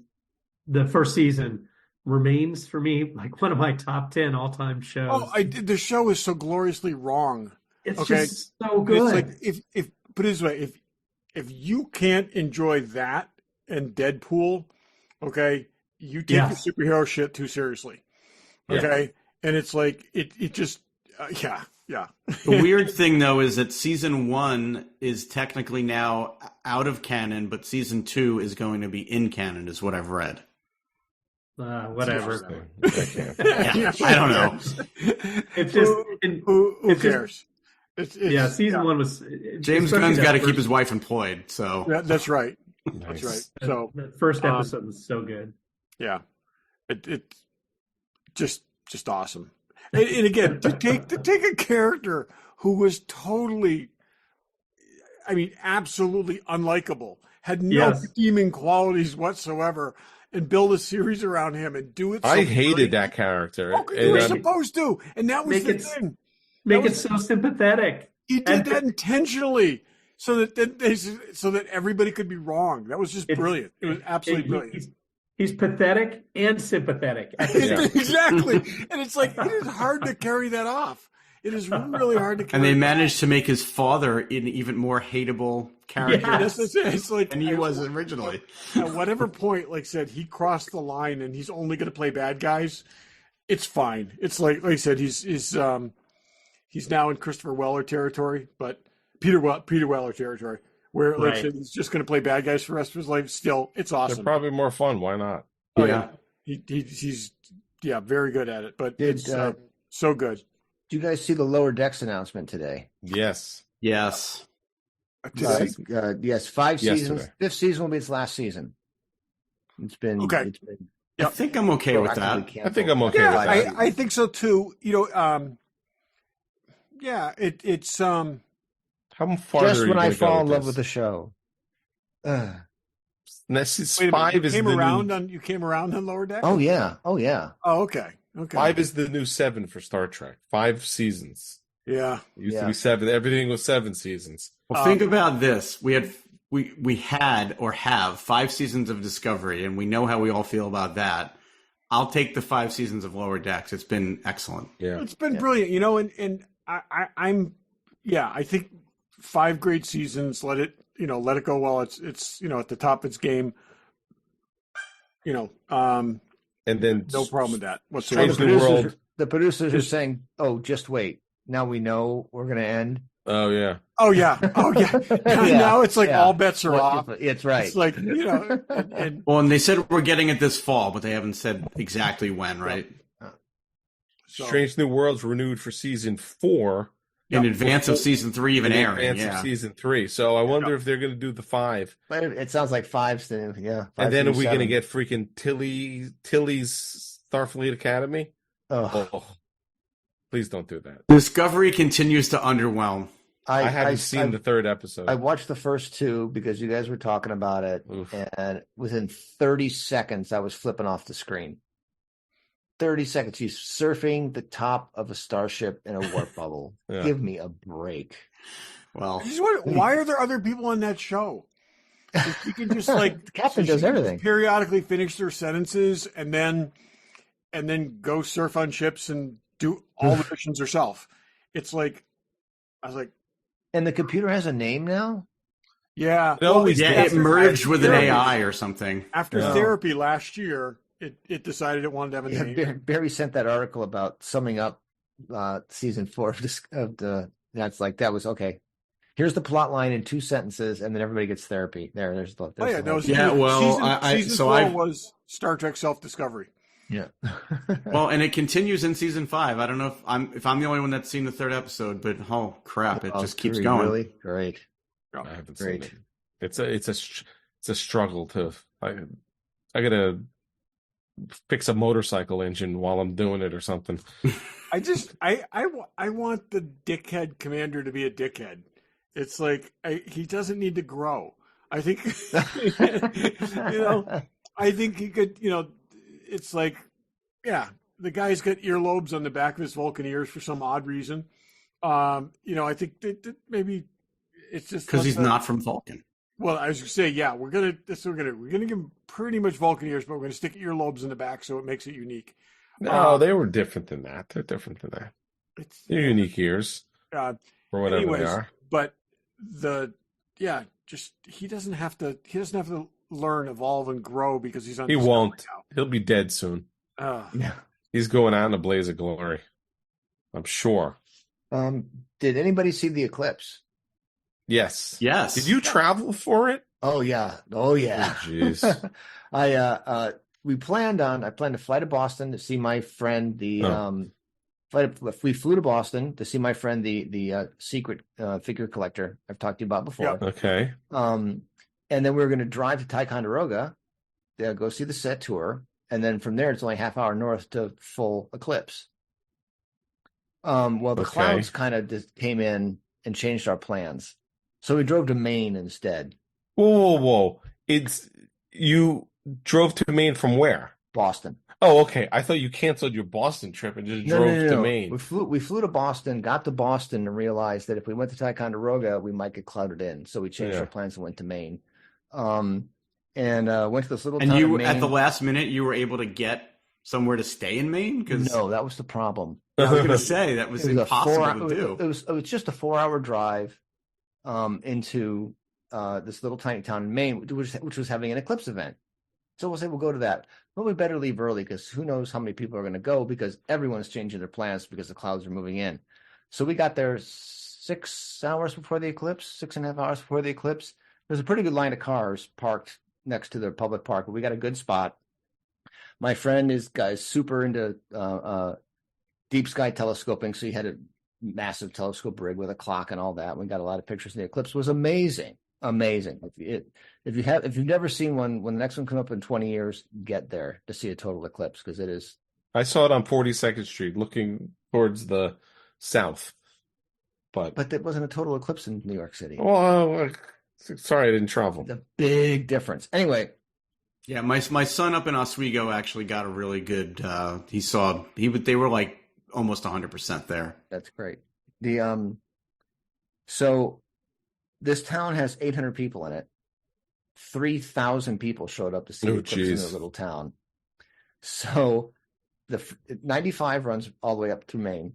the first season remains for me like one of my top 10 all-time shows. Oh, the show is so gloriously wrong. It's okay. just so good. It's like if put it this way, if you can't enjoy that and Deadpool, okay, you take Yes. the superhero shit too seriously. Okay, and it's like it just yeah. The weird thing, though, is that season 1 is technically now out of canon, but season 2 is going to be in canon, is what I've read. Whatever. Yeah, I don't know. It's just Who it's just- cares? It's yeah. Season one was James especially Gunn's that got to keep first- his wife employed, so that's right. Nice. That's right. that- So that first episode was so good. yeah, it's just awesome. And again, to take a character who was totally, I mean, absolutely unlikable, had no Yes. redeeming qualities whatsoever, and build a series around him and do it. So I hated brilliant. that character. Oh, you And were I'm- supposed to, and that was Make the it- thing. Make That it was- so sympathetic. He did and- that intentionally, so that everybody could be wrong. That was just It's- brilliant. It was absolutely brilliant. He's pathetic and sympathetic. At the same Yeah. Exactly, and it's like it is hard to carry that off. It is really hard to carry. and they that managed to make his father an even more hateable character off. That's it. It's like than he was originally. At whatever point, like I said, he crossed the line, and he's only going to play bad guys. It's fine. It's like I said, he's now in Christopher Weller territory, but Peter Weller territory, where like I Right. said, he's just going to play bad guys for the rest of his life. Still, it's They're awesome. probably more fun. Why not? Oh yeah, he's very good at it. But Did, it's so good. Did you guys see the Lower Decks announcement today? Yes. Yes. Today? Yes, 5 seasons. Yesterday. 5th season will be its last season. It's been Okay. It's been I think I'm okay with that. proactively I think I'm okay Yeah, with that. I think so too. You know, yeah, it's How far Just are you when I gonna go fall in love this? with the show. Ugh. This is wait a minute, 5 you is came the around new, on you came around on Lower Deck. Oh yeah. Oh yeah. Oh, okay. 5 is the new 7 for Star Trek. 5 seasons. Yeah. It used to Yeah. be 7. Everything was 7 seasons. Well, think about this. We had or have 5 seasons of Discovery, and we know how we all feel about that. I'll take the 5 seasons of Lower Decks. It's been excellent. Yeah. It's been brilliant, you know, and I think 5 great seasons. Let it go while it's at the top of its game. And then No problem with that whatsoever. Strange New World. The producers are saying, "Oh, just wait. Now we know we're going to end." Oh yeah. Oh yeah. Now it's like Yeah. all bets are off. It's right. It's like and Well, and they said we're getting it this fall, but they haven't said exactly when, right? so, Strange New Worlds renewed for season 4 In advance of season 3 even in airing. advance Yeah. of season 3. So I wonder if they're going to do the 5. But it sounds like 5's the yeah. And then are we going to 7. get freaking Tilly's Starfleet Academy? Oh, Oh, please don't do that. Discovery continues to underwhelm. I haven't seen the 3rd episode. I watched the first 2 because you guys were talking about it, Oof. and within 30 seconds, I was flipping off the screen. 30 seconds. She's surfing the top of a starship in a warp bubble. Yeah. Give me a break. Well, why are there other people on that show? If you can just like The captain she does can everything. periodically finish their sentences and then go surf on ships and do all the missions herself. It's like I was like, And the computer has a name now? yeah. It always yeah, does. it merged with an therapy. AI or something. After Yeah. therapy last year, it decided it wanted to have a Yeah, name. Barry sent that article about summing up season 4 of the That's like, that was okay. Here's the plot line in 2 sentences, and then everybody gets therapy. There's the Oh yeah, no. Yeah, well, season 4 was Star Trek Self-Discovery. yeah. well, and it continues in season 5. I don't know if I'm the only one that's seen the 3rd episode, but oh crap, it just keeps going. Really great. I haven't Great. seen it. It's a struggle to. I gotta fix a motorcycle engine while I'm doing it or something. I want the dickhead commander to be a dickhead. It's like he doesn't need to grow. I think I think he could. It's like, yeah, the guy's got earlobes on the back of his Vulcan ears for some odd reason. I think that maybe it's just because he's not from Vulcan. Well, I was going to say, yeah, we're gonna give him pretty much Vulcan ears, but we're gonna stick earlobes in the back so it makes it unique. No, they were different than that. They're different than that. They're unique ears for whatever they are. But he doesn't have to learn, evolve, and grow because he's on. He Discovery won't. now. He'll be dead soon. Yeah. He's going out in a blaze of glory. I'm sure. Did anybody see the eclipse? Yes. Yes. Did you travel for it? Oh yeah. Jeez. I planned to fly to Boston to see my friend. We flew to Boston to see my friend, the secret figure collector I've talked to you about before. Yeah. Okay. And then we were going to drive to Ticonderoga to go see the set tour, and then from there it's only a half hour north to full eclipse. The clouds kind of just came in and changed our plans, so we drove to Maine instead. Whoa! You drove to Maine from where? Boston. Oh, okay. I thought you canceled your Boston trip and just drove to Maine. We flew to Boston, got to Boston, and realized that if we went to Ticonderoga, we might get clouded in. So we changed our plans and went to Maine. And went to this little town in Maine. At the last minute, you were able to get somewhere to stay in Maine? No, that was the problem. I was going to say that was impossible to do. It was just a 4-hour drive into this little tiny town in Maine, which was having an eclipse event. So we'll say we'll go to that. But we better leave early because who knows how many people are going to go because everyone's changing their plans because the clouds are moving in. So we got there 6 hours before the eclipse, 6.5 hours before the eclipse. There's a pretty good line of cars parked next to the public park, but we got a good spot. My friend is super into deep sky telescoping, so he had a massive telescope rig with a clock and all that. We got a lot of pictures. And the eclipse was amazing. If you've never seen one, when the next one comes up in 20 years, get there to see a total eclipse because it is. I saw it on 42nd Street, looking towards the south, but there wasn't a total eclipse in New York City. Well, sorry, I didn't travel. The big difference. Anyway. Yeah, my son up in Oswego actually got a really good. They were like almost 100% there. That's great. So this town has 800 people in it. 3,000 people showed up to see the eclipse in their little town. So the 95 runs all the way up through Maine,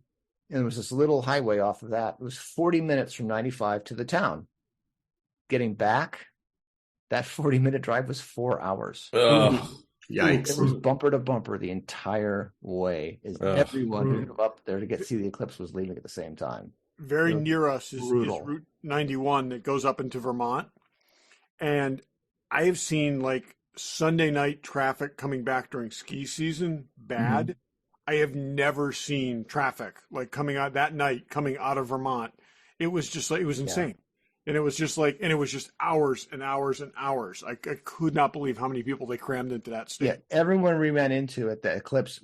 and there was this little highway off of that. It was 40 minutes from 95 to the town. Getting back, that 40-minute drive was 4 hours. Yikes! It was bumper to bumper the entire way. Everyone who drove up there to see the eclipse was leaving at the same time. Very near us is Route 91 that goes up into Vermont, and I have seen like Sunday night traffic coming back during ski season bad. Mm-hmm. I have never seen traffic like coming out that night coming out of Vermont. It was just like it was insane. And it was just hours and hours and hours. I could not believe how many people they crammed into that state. Yeah, everyone we ran into at the eclipse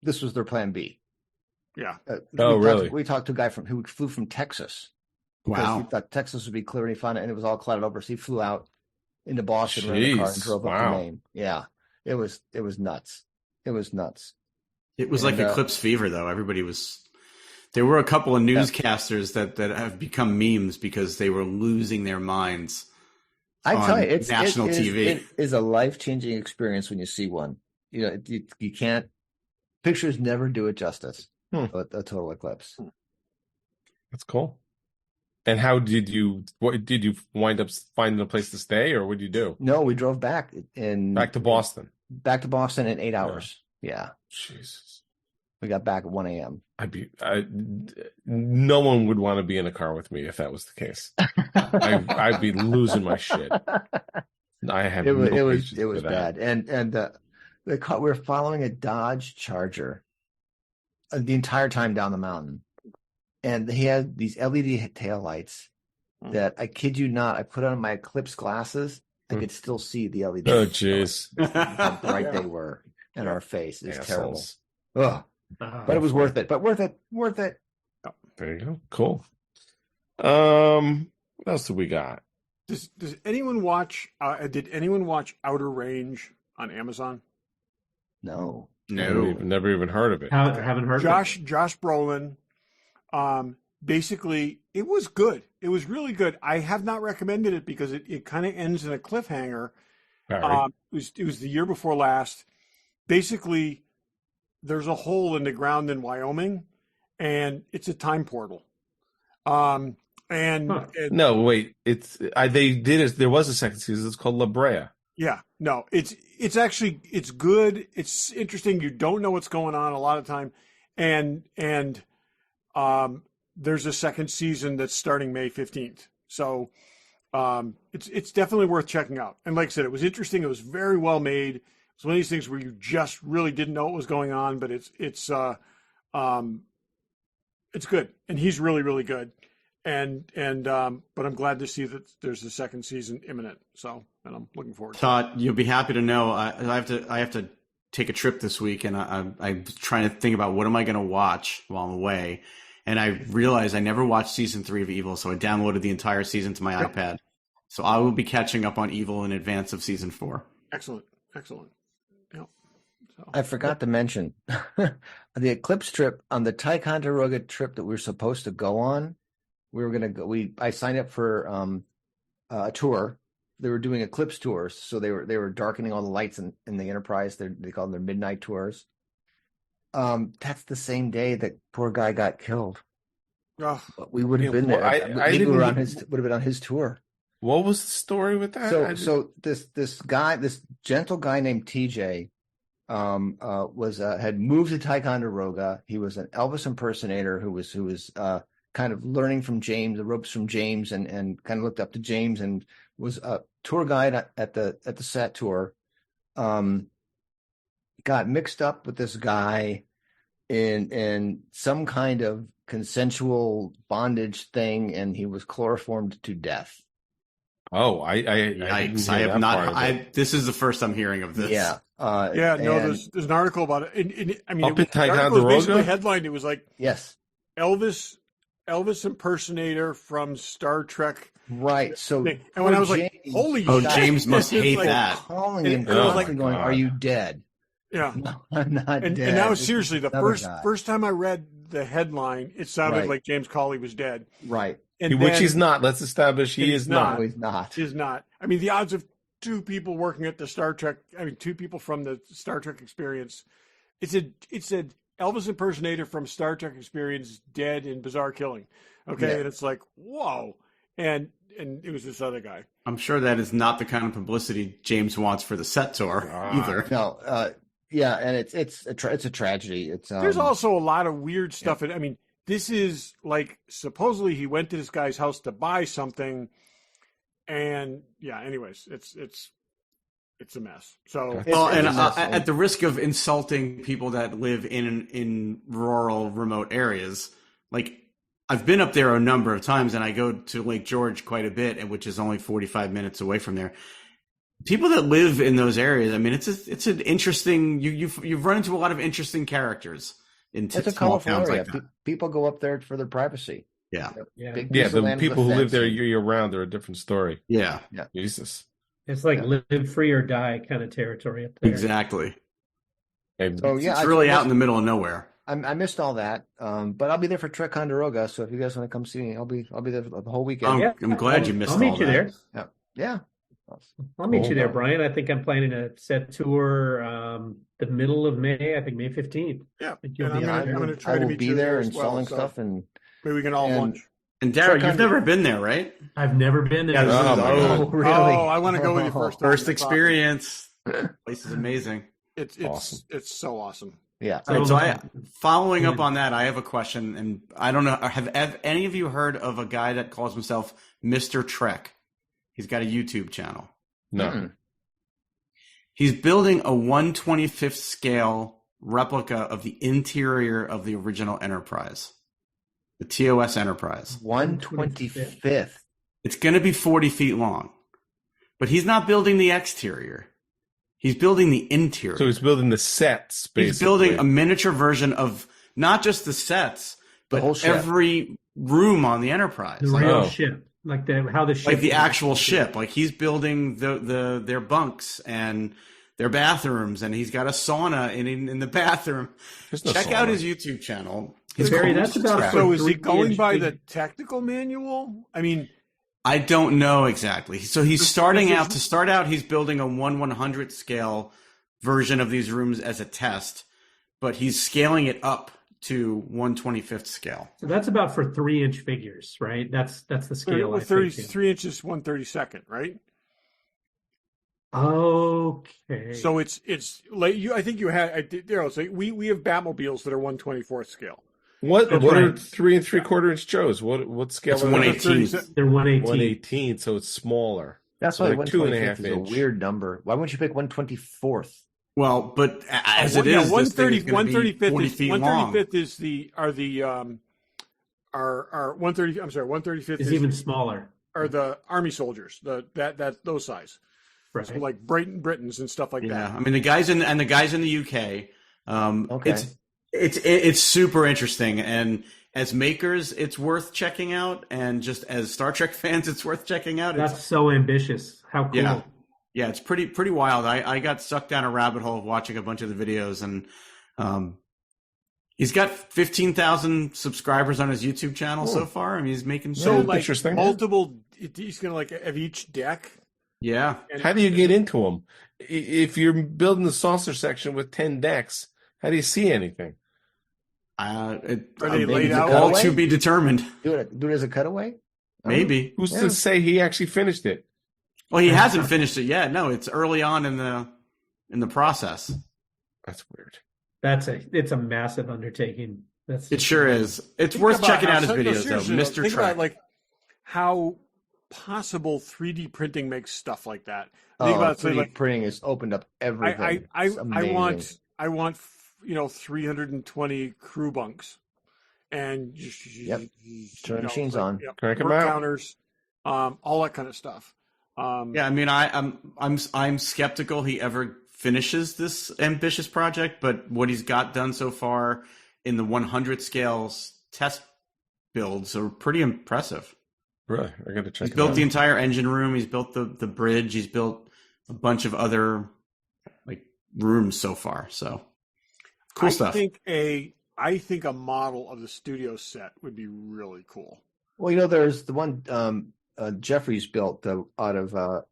this was their plan B. Yeah. Really? We talked to a guy who flew from Texas. Wow. He thought Texas would be clear, and he found it, and it was all clouded over. So he flew out into Boston, ran the car, and drove up to Maine. Yeah, it was nuts. It was nuts. It was like eclipse fever, though. There were a couple of newscasters that have become memes because they were losing their minds. I tell you, national TV. It is a life-changing experience when you see one. You can't. Pictures never do it justice. A total eclipse. That's cool. And how did you? What did you wind up finding a place to stay, or what did you do? No, we drove back to Boston. Back to Boston in 8 hours. Yeah. Jesus. We got back at 1 a.m. No one would want to be in a car with me if that was the case. I'd be losing my shit. I have It was no it was patience it was for that. bad, and the car, we were following a Dodge Charger the entire time down the mountain, and he had these LED taillights that, I kid you not, I put on my Eclipse glasses. I could still see the LED. Oh, jeez. How bright they were in our face. It's Assholes. terrible. Ugh. But it was worth it. Worth it. There you go. Cool. What else do we got? Does anyone watch? Did anyone watch Outer Range on Amazon? No. Never even heard of it. Haven't heard. Josh Brolin. Basically, it was good. It was really good. I have not recommended it because it kind of ends in a cliffhanger. Right. It was the year before last. Basically, there's a hole in the ground in Wyoming, and it's a time portal. No, wait. There was a second season. It's called La Brea. Yeah, no, it's actually good. It's interesting. You don't know what's going on a lot of time, and there's a second season that's starting May 15th. So it's definitely worth checking out. And like I said, it was interesting. It was very well made. It's one of these things where you just really didn't know what was going on, but it's good. And he's really, really good. But I'm glad to see that there's a second season imminent. So, and I'm looking forward to it. Todd, you'll be happy to know I have to take a trip this week, and I'm trying to think about what am I going to watch while I'm away. And I realized I never watched season 3 of Evil, so I downloaded the entire season to my iPad. So I will be catching up on Evil in advance of season 4. Excellent. Yep. So, I forgot to mention the Eclipse trip, on the Ticonderoga trip that we were supposed to go on. We were going to go. I signed up for a tour. They were doing Eclipse tours, so they were darkening all the lights in the Enterprise. They call them their midnight tours. That's the same day that poor guy got killed. Oh, We would have been there. We would have been on his tour. What was the story with that? So this gentle guy named TJ, had moved to Ticonderoga. He was an Elvis impersonator who was kind of learning from James, the ropes from James, and kind of looked up to James, and was a tour guide at the set tour. Got mixed up with this guy in some kind of consensual bondage thing, and he was chloroformed to death. Oh, Yikes! I have not. This is the first I'm hearing of this. Yeah. there's an article about it. Up in the article was basically Ticonderoga? headlined. It was like Yes. Elvis impersonator from Star Trek. Right. So, And when I was like, James- holy Oh, shit. James must It's hate like, that. calling And him, it was like, going, "Are you dead?" Yeah. No, I'm not And dead. now This is seriously, the another guy. first time I read the headline, it sounded Right. like James Cawley was dead. Right. And Which then he's not. Let's establish he He's is not. not. No, he's not. is not. I mean, the odds of two people working at the Star Trek, two people from the Star Trek experience. It said Elvis impersonator from Star Trek experience dead in bizarre killing. Okay. Yeah. And it's like, whoa. And it was this other guy. I'm sure that is not the kind of publicity James wants for the set tour either. No. Yeah, and it's a tragedy. It's There's also a lot of weird stuff. Yeah. This is like, supposedly he went to this guy's house to buy something, and anyways, it's a mess. So, at the risk of insulting people that live in rural, remote areas, like I've been up there a number of times, and I go to Lake George quite a bit, and which is only 45 minutes away from there. People that live in those areas, I mean, it's an interesting. You've run into a lot of interesting characters in it's a small colorful towns area. like that. People go up there for their privacy. Yeah. Big piece Yeah, of the land people with who a live there fence. year round, they're a different story. Yeah. Jesus. It's like live free or die kind of territory up there. Exactly. And So yeah, It's really out in the middle of nowhere. I missed all that, but I'll be there for Ticonderoga. So if you guys want to come see me, I'll be there the whole weekend. I'm glad you missed I'll meet all you that. there. Yeah. I'll meet you there, Brian. I think I'm planning a set tour the middle of May. I think May 15th. yeah. think you'll And be I'm going to try I to will meet be you there as well, installing so stuff, and maybe we can all lunch. And Darryl, you've never been there, right? I've never been there. Yeah, this is- Oh, my God. really? Oh, I want to go with you first. First experience. Place is amazing. It's Awesome. It's so awesome. Yeah. Right, so following up Yeah. on that, I have a question, and I don't know. Have any of you heard of a guy that calls himself Mr. Trek? He's got a YouTube channel. No. Mm. He's building a 1/25th scale replica of the interior of the original Enterprise, the TOS Enterprise. 1/25th. It's going to be 40 feet long, but he's not building the exterior. He's building the interior. So he's building the sets, basically. He's building a miniature version of not just the sets, The whole but ship. every room on the Enterprise. The real ship, like how the ship, Like the actual ship. Like he's building their bunks and their bathrooms, and he's got a sauna in the bathroom. There's no Check sauna. out his YouTube channel. He's Barry, called that's Mr. about Trek. So is he 3 going inch by big- the technical manual? I mean, I don't know exactly. So he's This- starting this out is- to start out. He's building a 1/100th scale version of these rooms as a test, but he's scaling it up to 1/25th scale. So that's about for 3 inch figures, right? That's the scale. I think, 33 inches, 1/32, right? Okay. So it's like I think you had Daryl. So we have Batmobiles that are 1/24th scale. What That's are right. 3 3/4 inch Joes? What scale? It's are they? 1/18. They're 118. 118, so it's smaller. That's So why like 2.5 1/25th is a inch. weird number. Why wouldn't you pick 1/24th? Well, but as it Yeah, is, this thing is going to be 40 feet long. 1/35th is are 130. I'm sorry, 1/35th Is even smaller, are the army soldiers. That those size, right? so like Britons and stuff like Yeah, that. I mean the guys in the UK. Okay. It's super interesting, and as makers, it's worth checking out, and just as Star Trek fans, it's worth checking out. It's, That's so ambitious. How cool. yeah, yeah, it's pretty wild. I got sucked down a rabbit hole of watching a bunch of the videos, and he's got 15,000 subscribers on his YouTube channel so far. I mean, he's making So Yeah, like interesting. multiple. He's gonna like have each deck. yeah. And How do you get into them? If you're building the saucer section with 10 decks, how do you see anything? Are they Maybe laid it's out? all to be determined. Do it as a cutaway? Maybe. Who's Yeah. to say he actually finished it? Well, he hasn't finished it yet. No, it's early on in the process. That's weird. It's a massive undertaking. It sure is. It's Think worth about checking how- out his no, videos, seriously, though. though, Mr. Think Trek. about like how possible 3D printing makes stuff like that. Think Oh, about 3D like printing has opened up everything. It's I amazing. want 320 crew bunks and Yep. Turn the machines on. Crank 'em work out. counters, all that kind of stuff. Yeah, I mean, I'm skeptical he ever finishes this ambitious project, but what he's got done so far in the 100 scales test builds are pretty impressive. Really? I got to check He's it built out. the entire engine room. He's built the bridge. He's built a bunch of other like rooms so far. So cool stuff. I think a model of the studio set would be really cool. Well, there's the one Jeffries built out of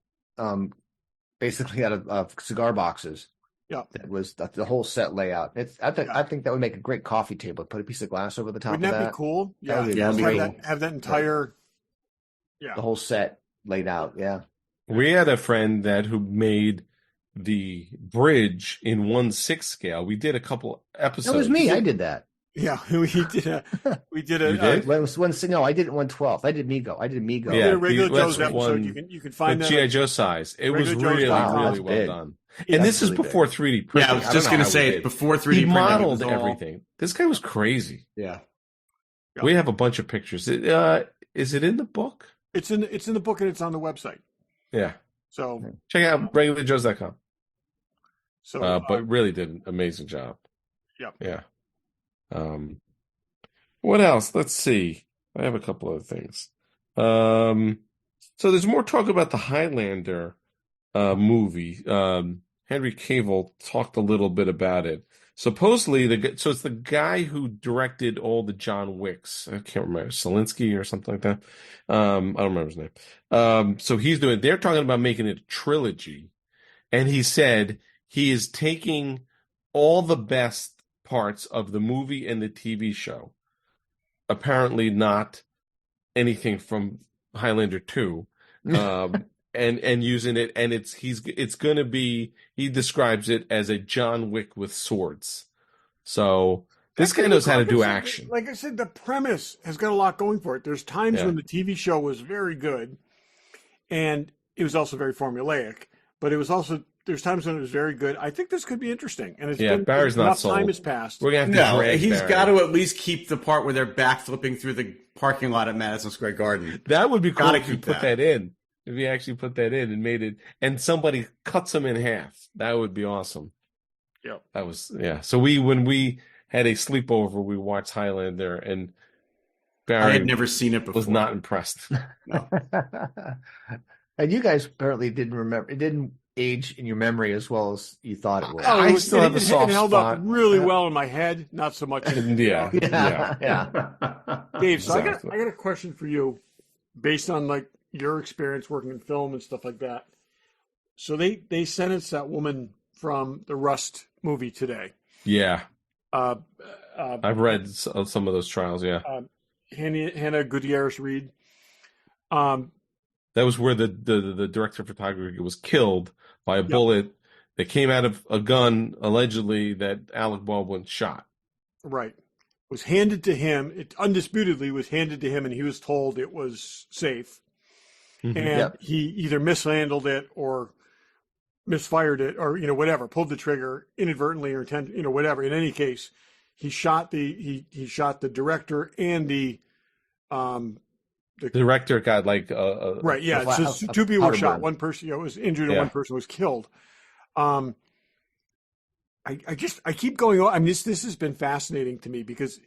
basically out of cigar boxes. Yeah. That was the whole set layout. I think that would make a great coffee table. Put a piece of glass over the top Wouldn't of that that. be cool? Yeah, That would be Yeah, that'd be have, cool. have that entire. Yeah, The whole set laid out. Yeah. We had a friend who made the bridge in 1/6 scale. We did a couple episodes. That was me. I did that. yeah. We did a. You did? No, I did it 1/12. I did Migo. We Yeah, did a regular that's Joe's episode. one- You can The find that. G.I. Joe size. It was Regular Joe's really, Wow, really that's well big. done. Yeah, And this that's is really before 3D printing. Yeah, I was don't just know going to how he say did. before 3D He printing, it modeled was all- everything. This guy was crazy. Yeah. Yeah. We have a bunch of pictures. Is it in the book? It's in the book and it's on the website. Yeah. So Check out regularjoes.com. so But really did an amazing job. Yep. Yeah. What else? Let's see. I have a couple other things. So there's more talk about the Highlander movie. Henry Cavill talked a little bit about it. Supposedly, it's the guy who directed all the John Wicks. I can't remember, Selinsky or something like that. I don't remember his name. So they're talking about making it a trilogy. And he said he is taking all the best parts of the movie and the TV show. Apparently not anything from Highlander 2. And using it, and it's going to be, he describes it as a John Wick with swords. So this guy knows how to do action. Like I said, the premise has got a lot going for it. There's times when the TV show was very good, and it was also very formulaic. But it was also there's times when it was very good. I think this could be interesting. And it's been Barry's not enough sold. time has passed. We're gonna have to drag he's Barry. got to at least keep the part where they're backflipping through the parking lot at Madison Square Garden. That would be cool Gotta if you keep put that in. If you actually put that in and made it, and somebody cuts them in half, that would be awesome. Yeah, that was So when we had a sleepover, we watched Highlander, and Barry I had never seen it before. Was not impressed. No. And you guys apparently didn't remember. It didn't age in your memory as well as you thought it would. I still have a soft It held spot. up really well in my head, not so much. Yeah. Dave, so Exactly. I got a question for you, based on like your experience working in film and stuff like that. So they sentenced that woman from the Rust movie today. Yeah. I've read some of those trials. Yeah. Hannah Gutierrez Reed. That was where the director of photography was killed by a bullet that came out of a gun, allegedly, that Alec Baldwin shot. Right. Was handed to him. It undisputedly was handed to him, and he was told it was safe. Mm-hmm. And he either mishandled it or misfired it, or whatever, pulled the trigger inadvertently or whatever. In any case, he shot the director and the director got right. Yeah. So two people were shot. One person was injured and one person was killed. I keep going on. I mean, this has been fascinating to me because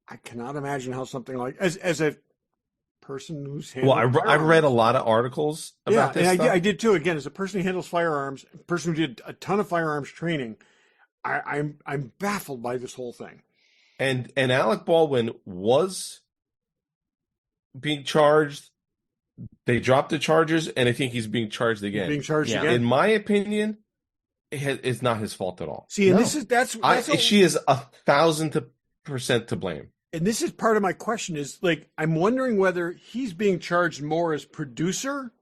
I cannot imagine how something like as a person who's I've read a lot of articles about this and stuff. I did too. Again, as a person who handles firearms, a person who did a ton of firearms training, I'm baffled by this whole thing. And Alec Baldwin was being charged. They dropped the charges, and I think he's being charged again. Being charged again. In my opinion, it's not his fault at all. See, and that's she is 1,000% to blame. And this is part of my question is like, I'm wondering whether he's being charged more as producer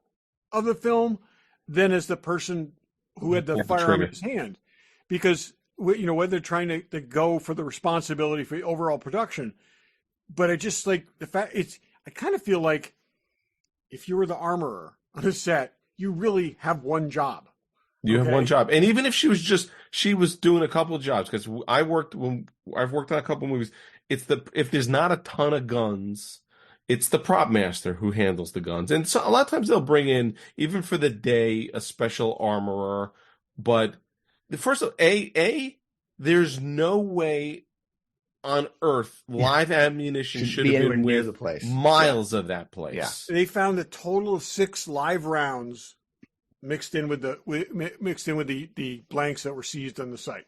of the film than as the person who had the firearm in his hand, because whether they're trying to go for the responsibility for the overall production. But I just like the fact I kind of feel like if you were the armorer on a set, you really have one job. You have one job. And even if she was doing a couple of jobs, because I've worked on a couple of movies. If there's not a ton of guns, it's the prop master who handles the guns. And so a lot of times they'll bring in, even for the day, a special armorer. But first of all, there's no way on earth live ammunition should have been near the place. Miles of that place. Yeah. They found a total of 6 live rounds mixed in with the blanks that were seized on the site.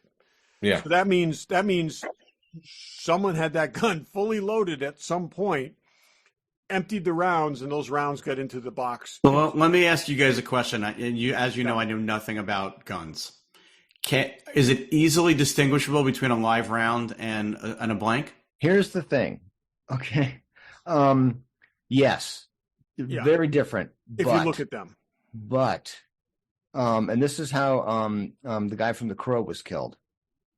Yeah. So that means someone had that gun fully loaded at some point, emptied the rounds, and those rounds got into the box. Well, let me ask you guys a question. And as you know, I know nothing about guns. Is it easily distinguishable between a live round and a blank? Here's the thing. Okay. Yes. Very different. If you look at them. But, and this is how the guy from The Crow was killed.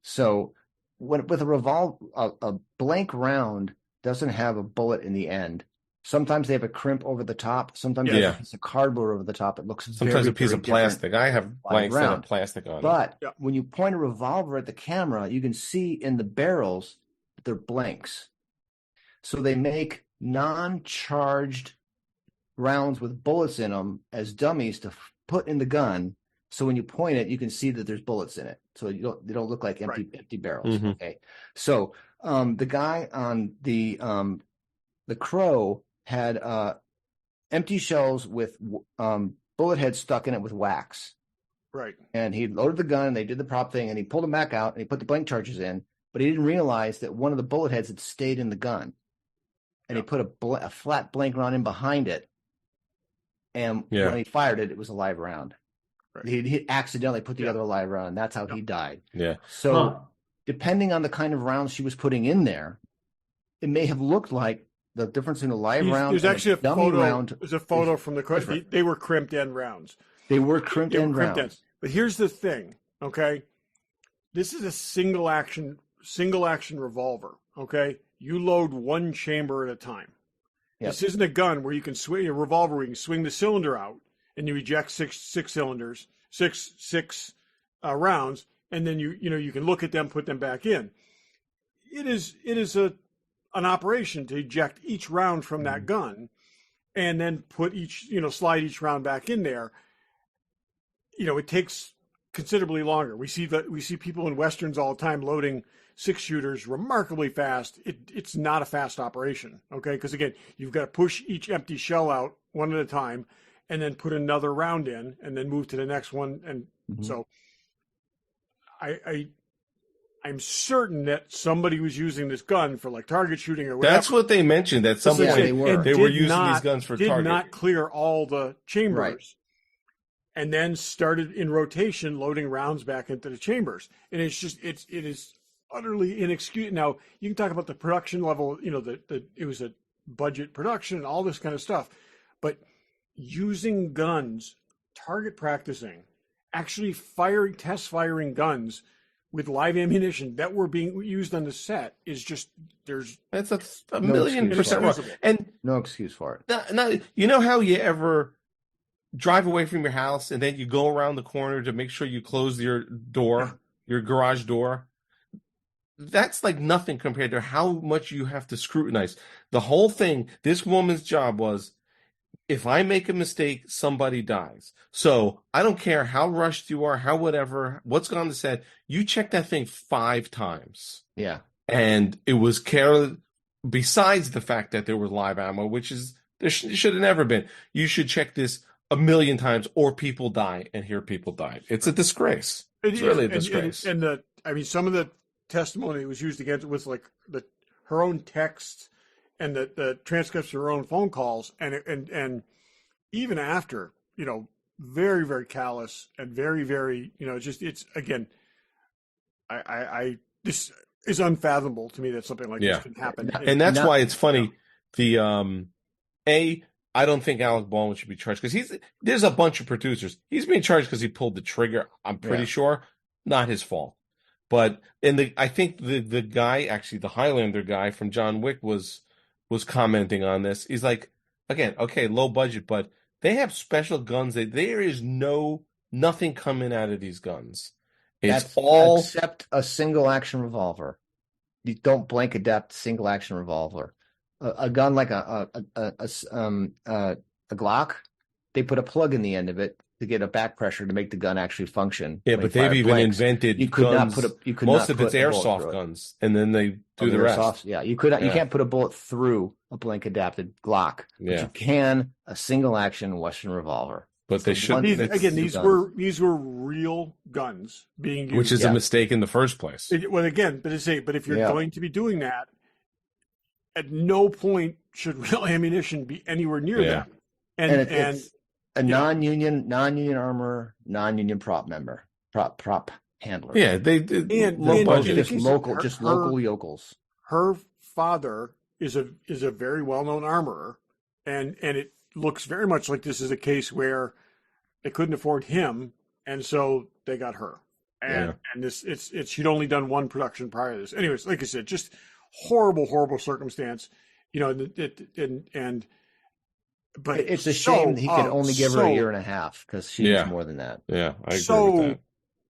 So with a blank round doesn't have a bullet in the end. Sometimes they have a crimp over the top. Sometimes they have a piece of cardboard over the top. It looks sometimes a piece of plastic. I have blanks that have plastic on it. But when you point a revolver at the camera, you can see in the barrels that they're blanks. So they make non-charged rounds with bullets in them as dummies to put in the gun. So when you point it, you can see that there's bullets in it. So they don't look like empty barrels. Mm-hmm. Okay. So the guy on the Crow had empty shells with bullet heads stuck in it with wax. Right. And he loaded the gun, and they did the prop thing, and he pulled them back out, and he put the blank charges in, but he didn't realize that one of the bullet heads had stayed in the gun. And he put a flat blank round in behind it. And when he fired it, it was a live round. Right. He accidentally put together a live round, and that's how he died. Yeah. So depending on the kind of rounds she was putting in there, it may have looked like the difference in a live round. There's actually a photo. Round. There's a photo from the question. They were crimped end rounds. They were crimped end rounds. But here's the thing, okay? this is a single action revolver. Okay, you load one chamber at a time. Yep. This isn't a gun where you can swing a revolver where you can swing the cylinder out and you eject six rounds, and then you can look at them, put them back in. It is an operation to eject each round from that gun, and then put slide each round back in there. It takes considerably longer. We see people in westerns all the time loading 6-shooters remarkably fast. It's not a fast operation, okay? Because again, you've got to push each empty shell out one at a time, and then put another round in, and then move to the next one. And so, I'm certain that somebody was using this gun for like target shooting or whatever. That's what they mentioned at some point. They were using these guns for target. Did not clear all the chambers, and then started in rotation loading rounds back into the chambers. And it is utterly inexcusable. Now you can talk about the production level. It was a budget production and all this kind of stuff, but using guns, target practicing, actually test firing guns with live ammunition that were being used on the set is just that's a million% wrong. And no excuse for it. No, you know how you ever drive away from your house and then you go around the corner to make sure you close your door, your garage door? That's like nothing compared to how much you have to scrutinize. The whole thing, this woman's job was, if I make a mistake, somebody dies. So I don't care how rushed you are, how whatever, what's gone on the set, you check that thing 5 times. Yeah. And it was besides the fact that there was live ammo, which is, there should have never been. You should check this 1,000,000 times or people die, and here people died. It's a disgrace. It's really a disgrace. And some of the testimony that was used against it was like her own text and the transcripts of her own phone calls, and even after, very, very callous and very, very, it's again, this is unfathomable to me that something like this can happen. And that's why it's funny. I don't think Alec Baldwin should be charged because there's a bunch of producers. He's being charged because he pulled the trigger. I'm pretty sure, not his fault. But I think the guy, actually the Highlander guy from John Wick was commenting on this. He's like, again, okay, low budget, but they have special guns. There is nothing coming out of these guns. It's all except a single action revolver. You don't blank adapt single action revolver. A gun like a Glock, they put a plug in the end of it to get a back pressure to make the gun actually function. Yeah, but they've even invented guns. Most of it's airsoft guns, and then they do the rest. You can't put a bullet through a blank adapted Glock. But you can a single action Western revolver. But they shouldn't. Again, these were real guns being used, which is a mistake in the first place. But if you're going to be doing that, at no point should real ammunition be anywhere near that. And it's a non-union armor, non-union prop handler. Yeah, local yokels. Her father is a very well-known armorer, and it looks very much like this is a case where they couldn't afford him, and so they got her. And she'd only done one production prior to this. Anyways, like I said, just horrible circumstance, but it's a shame he could only give her a year and a half because she needs more than that. Yeah, I agree with that.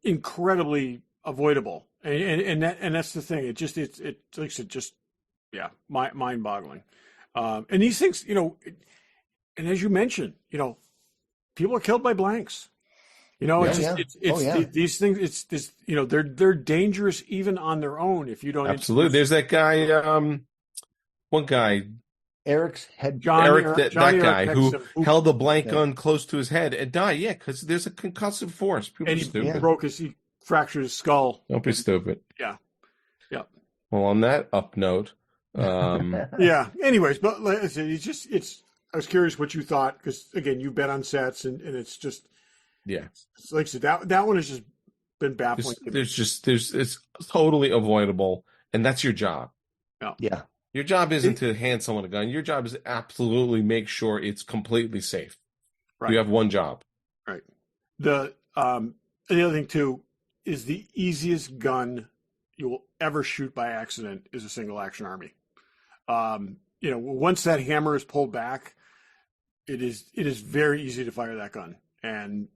Incredibly avoidable, and that's the thing. It like I said, just mind boggling. And these things, and as you mentioned, people are killed by blanks. These things. It's this. They're dangerous even on their own if you don't. Absolutely. There's that guy. One guy. Eric's head. That guy who held a blank gun close to his head and died. Yeah, because there's a concussive force. People are stupid. He fractured his skull. Don't be stupid. Yeah. Well, on that up note. Anyways, but like I said, I was curious what you thought because again, you've been on sets and it's just. Yeah, like I said, that one has just been baffling. It's totally avoidable, and that's your job. Yeah. Your job isn't to hand someone a gun. Your job is to absolutely make sure it's completely safe. Right. You have one job. Right. The other thing too, is the easiest gun you will ever shoot by accident is a single action army. Once that hammer is pulled back, it is very easy to fire that gun. And,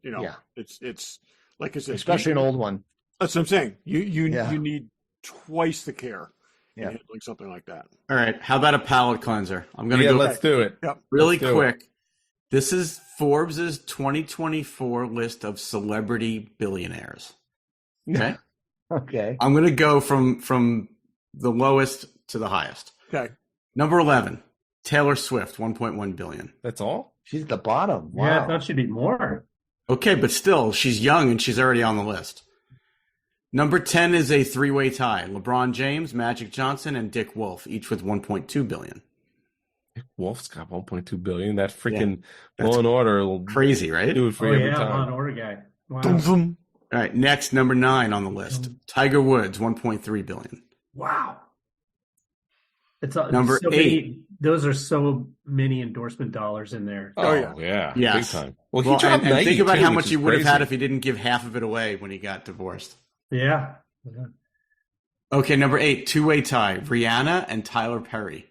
it's like I said, especially an old one. That's what I'm saying. You need twice the care in handling something like that. All right. How about a palate cleanser? I'm going to go. Let's do it. Yep. Really quick. This is Forbes' 2024 list of celebrity billionaires. Okay. Okay. I'm going to go from the lowest to the highest. Okay. Number 11, Taylor Swift, 1.1 billion. That's all? She's at the bottom. Wow. Yeah, I thought she'd be more. Okay, but still, she's young and she's already on the list. Number 10 is a three-way tie. LeBron James, Magic Johnson, and Dick Wolf, each with 1.2 billion. Dick Wolf's got 1.2 billion. That freaking Law and Order will crazy, right? do it for you every time. Law and Order guy. Wow. Boom, boom. All right, next, number 9 on the list. Tiger Woods, 1.3 billion. Wow. It's Number so 8. Those are so many endorsement dollars in there. Oh, yeah. yeah. Yes. Big time. Well, Well, he dropped and Nike, think about too, how which much is he would have crazy. had if he didn't give half of it away when he got divorced. Yeah. Okay, number 8, two-way tie. Rihanna and Tyler Perry.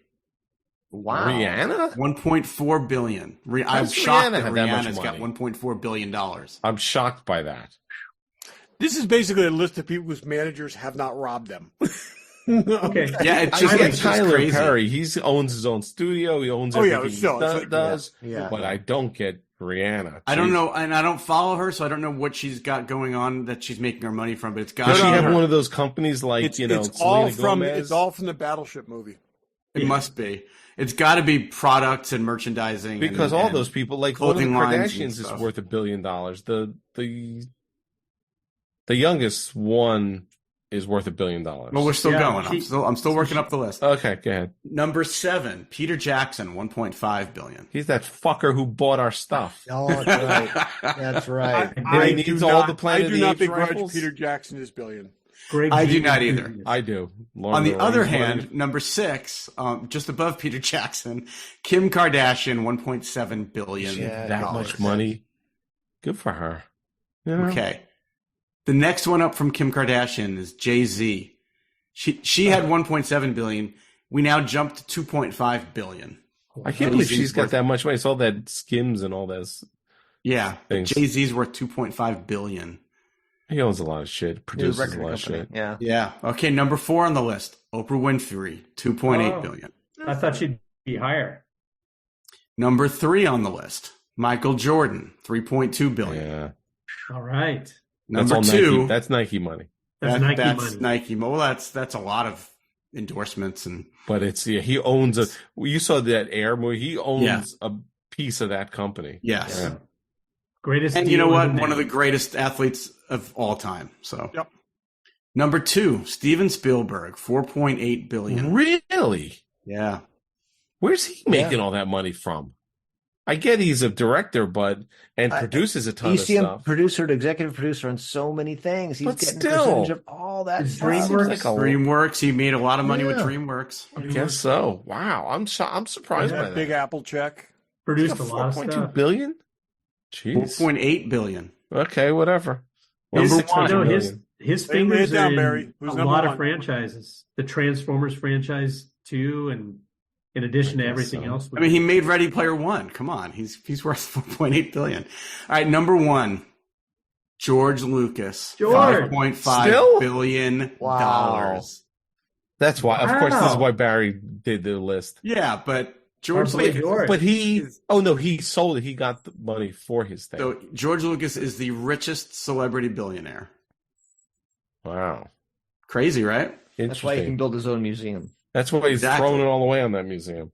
Wow. Rihanna? 1.4 billion. I'm does shocked Rihanna that have that much Rihanna's got money? $1.4 billion. I'm shocked by that. This is basically a list of people whose managers have not robbed them. Okay. Yeah, it's I just, get it's just Tyler crazy. Perry. He owns his own studio. He owns Oh, yeah, everything still, he it's like- does. Yeah. But I don't get Rihanna. I don't Jeez. know, and I don't follow her, so I don't know what she's got going on that she's making her money from, but it's got Does to she be have her. one of those companies like, It's Selena Gomez? it's all from the Battleship movie. It must be. It's got to be products and merchandising. Because and, all and those people, like one of the clothing lines and Kardashians, is stuff. worth $1 billion. The youngest one is worth $1 billion. Well, we're still Yeah, going. I'm still working up the list. Okay, go ahead. Number 7, Peter Jackson, 1.5 billion. He's that fucker who bought our stuff. Oh, that's right. That's right. And he needs all the Planet I of do the not Apes begrudge rifles? Peter Jackson his billion. Greg I do Jeter not either. Jr. I do. Lord On of the other Rings, hand, number 6, just above Peter Jackson, Kim Kardashian, 1.7 billion. Yeah. that dollars. much money. Good for her. Yeah. Okay. The next one up from Kim Kardashian is Jay-Z. She had 1.7 billion. We now jumped to 2.5 billion. I can't believe Jay-Z's she's got worth- that much money. It's all that Skims and all this. Yeah. Thanks. Jay-Z's worth 2.5 billion. He owns a lot of shit. Produces a lot of shit. Yeah. Yeah. Okay, number 4 on the list, Oprah Winfrey, 2.8 billion. I thought she'd be higher. Number 3 on the list, Michael Jordan, 3.2 billion. Yeah. All right. That's Number all 2, Nike. That's Nike money. That's Nike money. Nike. Well, that's a lot of endorsements and But it's he owns a. You saw that Air movie. He owns a piece of that company. yes. Yeah. Greatest. And you deal know what? in One of the name. greatest athletes of all time. So. Yep. Number 2, Steven Spielberg, 4.8 billion. Really? Yeah. Where's he making all that money from? I get he's a director, and produces a ton You of see him stuff. producer to executive producer on so many things. He's But getting still. a percentage of all that Is stuff. DreamWorks- Like a- DreamWorks. He made a lot of money with Yeah. DreamWorks. I guess so. Wow, I'm surprised by That that. Big Apple check. Produced a lot of 4.2 stuff. billion? Jeez. 4.8 billion. Okay, whatever. Number His, 1. no, million. his Hey, lay it fingers down, are in Barry. Who's a number lot one? of franchises. The Transformers franchise too, and in addition to I guess everything so. else. I mean, he made Ready Player One. Come on, he's worth 4.8 billion. All right, number 1, George Lucas, George! $5.5 billion Wow. dollars. That's why, of course, this is Wow. why Barry did the list. Yeah, but George Hard to believe Lucas. George. But he sold it. He got the money for his thing. So George Lucas is the richest celebrity billionaire. Wow. Crazy, right? That's why he can Interesting. build his own museum. That's why he's Exactly. throwing it all away on that museum.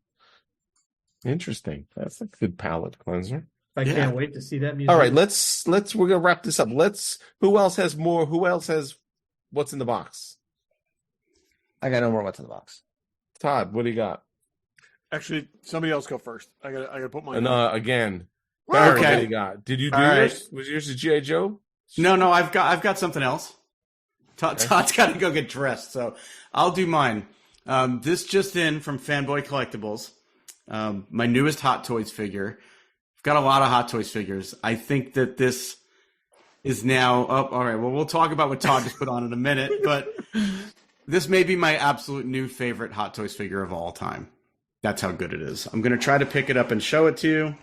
Interesting. That's a good palate cleanser. I Yeah. can't wait to see that museum. All right, we're gonna wrap this up. Who else has more? Who else has what's in the box? I got no more what's in the box. Todd, what do you got? Actually, somebody else go first. I gotta put mine. And on. again, Barry, Okay. what do you got? Did you do All right. yours? Was yours a G.I. Joe? No, I've got something else. Todd's got to go get dressed, so I'll do mine. This just in from Fanboy Collectibles. My newest Hot Toys figure. I've got a lot of Hot Toys figures. I think that this is now up. All right, well, we'll talk about what Todd just put on in a minute, but this may be my absolute new favorite Hot Toys figure of all time. That's how good it is. I'm going to try to pick it up and show it to you.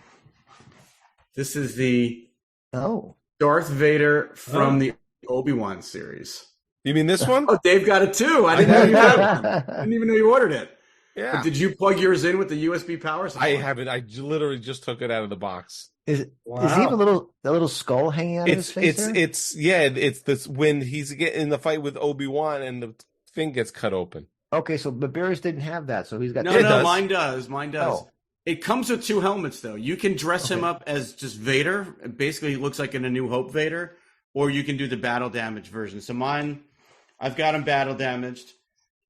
This is the Darth Vader from the Obi-Wan series. You mean this one? Oh, Dave got it too. I didn't know you had one. I didn't even know you ordered it. Yeah. But did you plug yours in with the USB power supply? I haven't. I literally just took it out of the box. Is he have the little skull hanging out of his face? It's this when he's getting in the fight with Obi-Wan and the thing gets cut open. Okay, so but Beerus didn't have that, so he's got. No, mine does. Oh. It comes with two helmets, though. You can dress him up as just Vader. Basically, he looks like an A New Hope Vader, or you can do the battle damage version. So mine, I've got him battle damaged.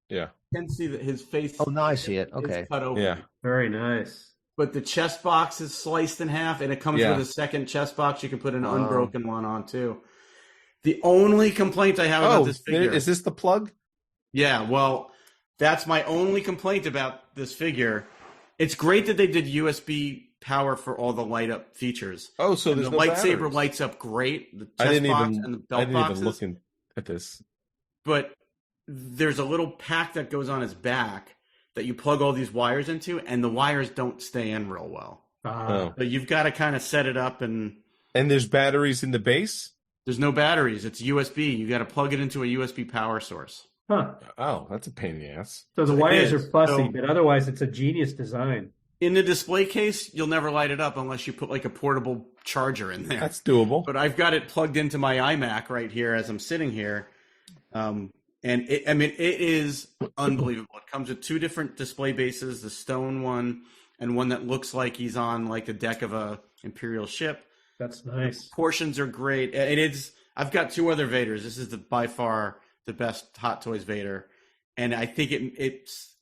Yeah, you can see that his face. Oh, now I see it. Okay, is cut open. Yeah, very nice. But the chest box is sliced in half, and it comes with a second chest box. You can put an unbroken one on too. The only complaint I have about this figure is this the plug? Yeah, well, that's my only complaint about this figure. It's great that they did USB power for all the light up features. Oh, so and there's the no lightsaber batteries. lights up great. The chest I didn't box even. and the I belt didn't boxes. even look at this. But there's a little pack that goes on his back that you plug all these wires into, and the wires don't stay in real well. So you've got to kind of set it up, and there's batteries in the base. There's no batteries. It's USB. You got to plug it into a USB power source. Huh. Oh, that's a pain in the ass. So the wires are fussy, So- but otherwise it's a genius design. In the display case, you'll never light it up unless you put like a portable charger in there. That's doable. But I've got it plugged into my iMac right here as I'm sitting here. And it is unbelievable. It comes with two different display bases, the stone one and one that looks like he's on like the deck of a Imperial ship. That's nice. Portions are great. I've got two other Vaders. This is by far the best Hot Toys Vader. And I think it's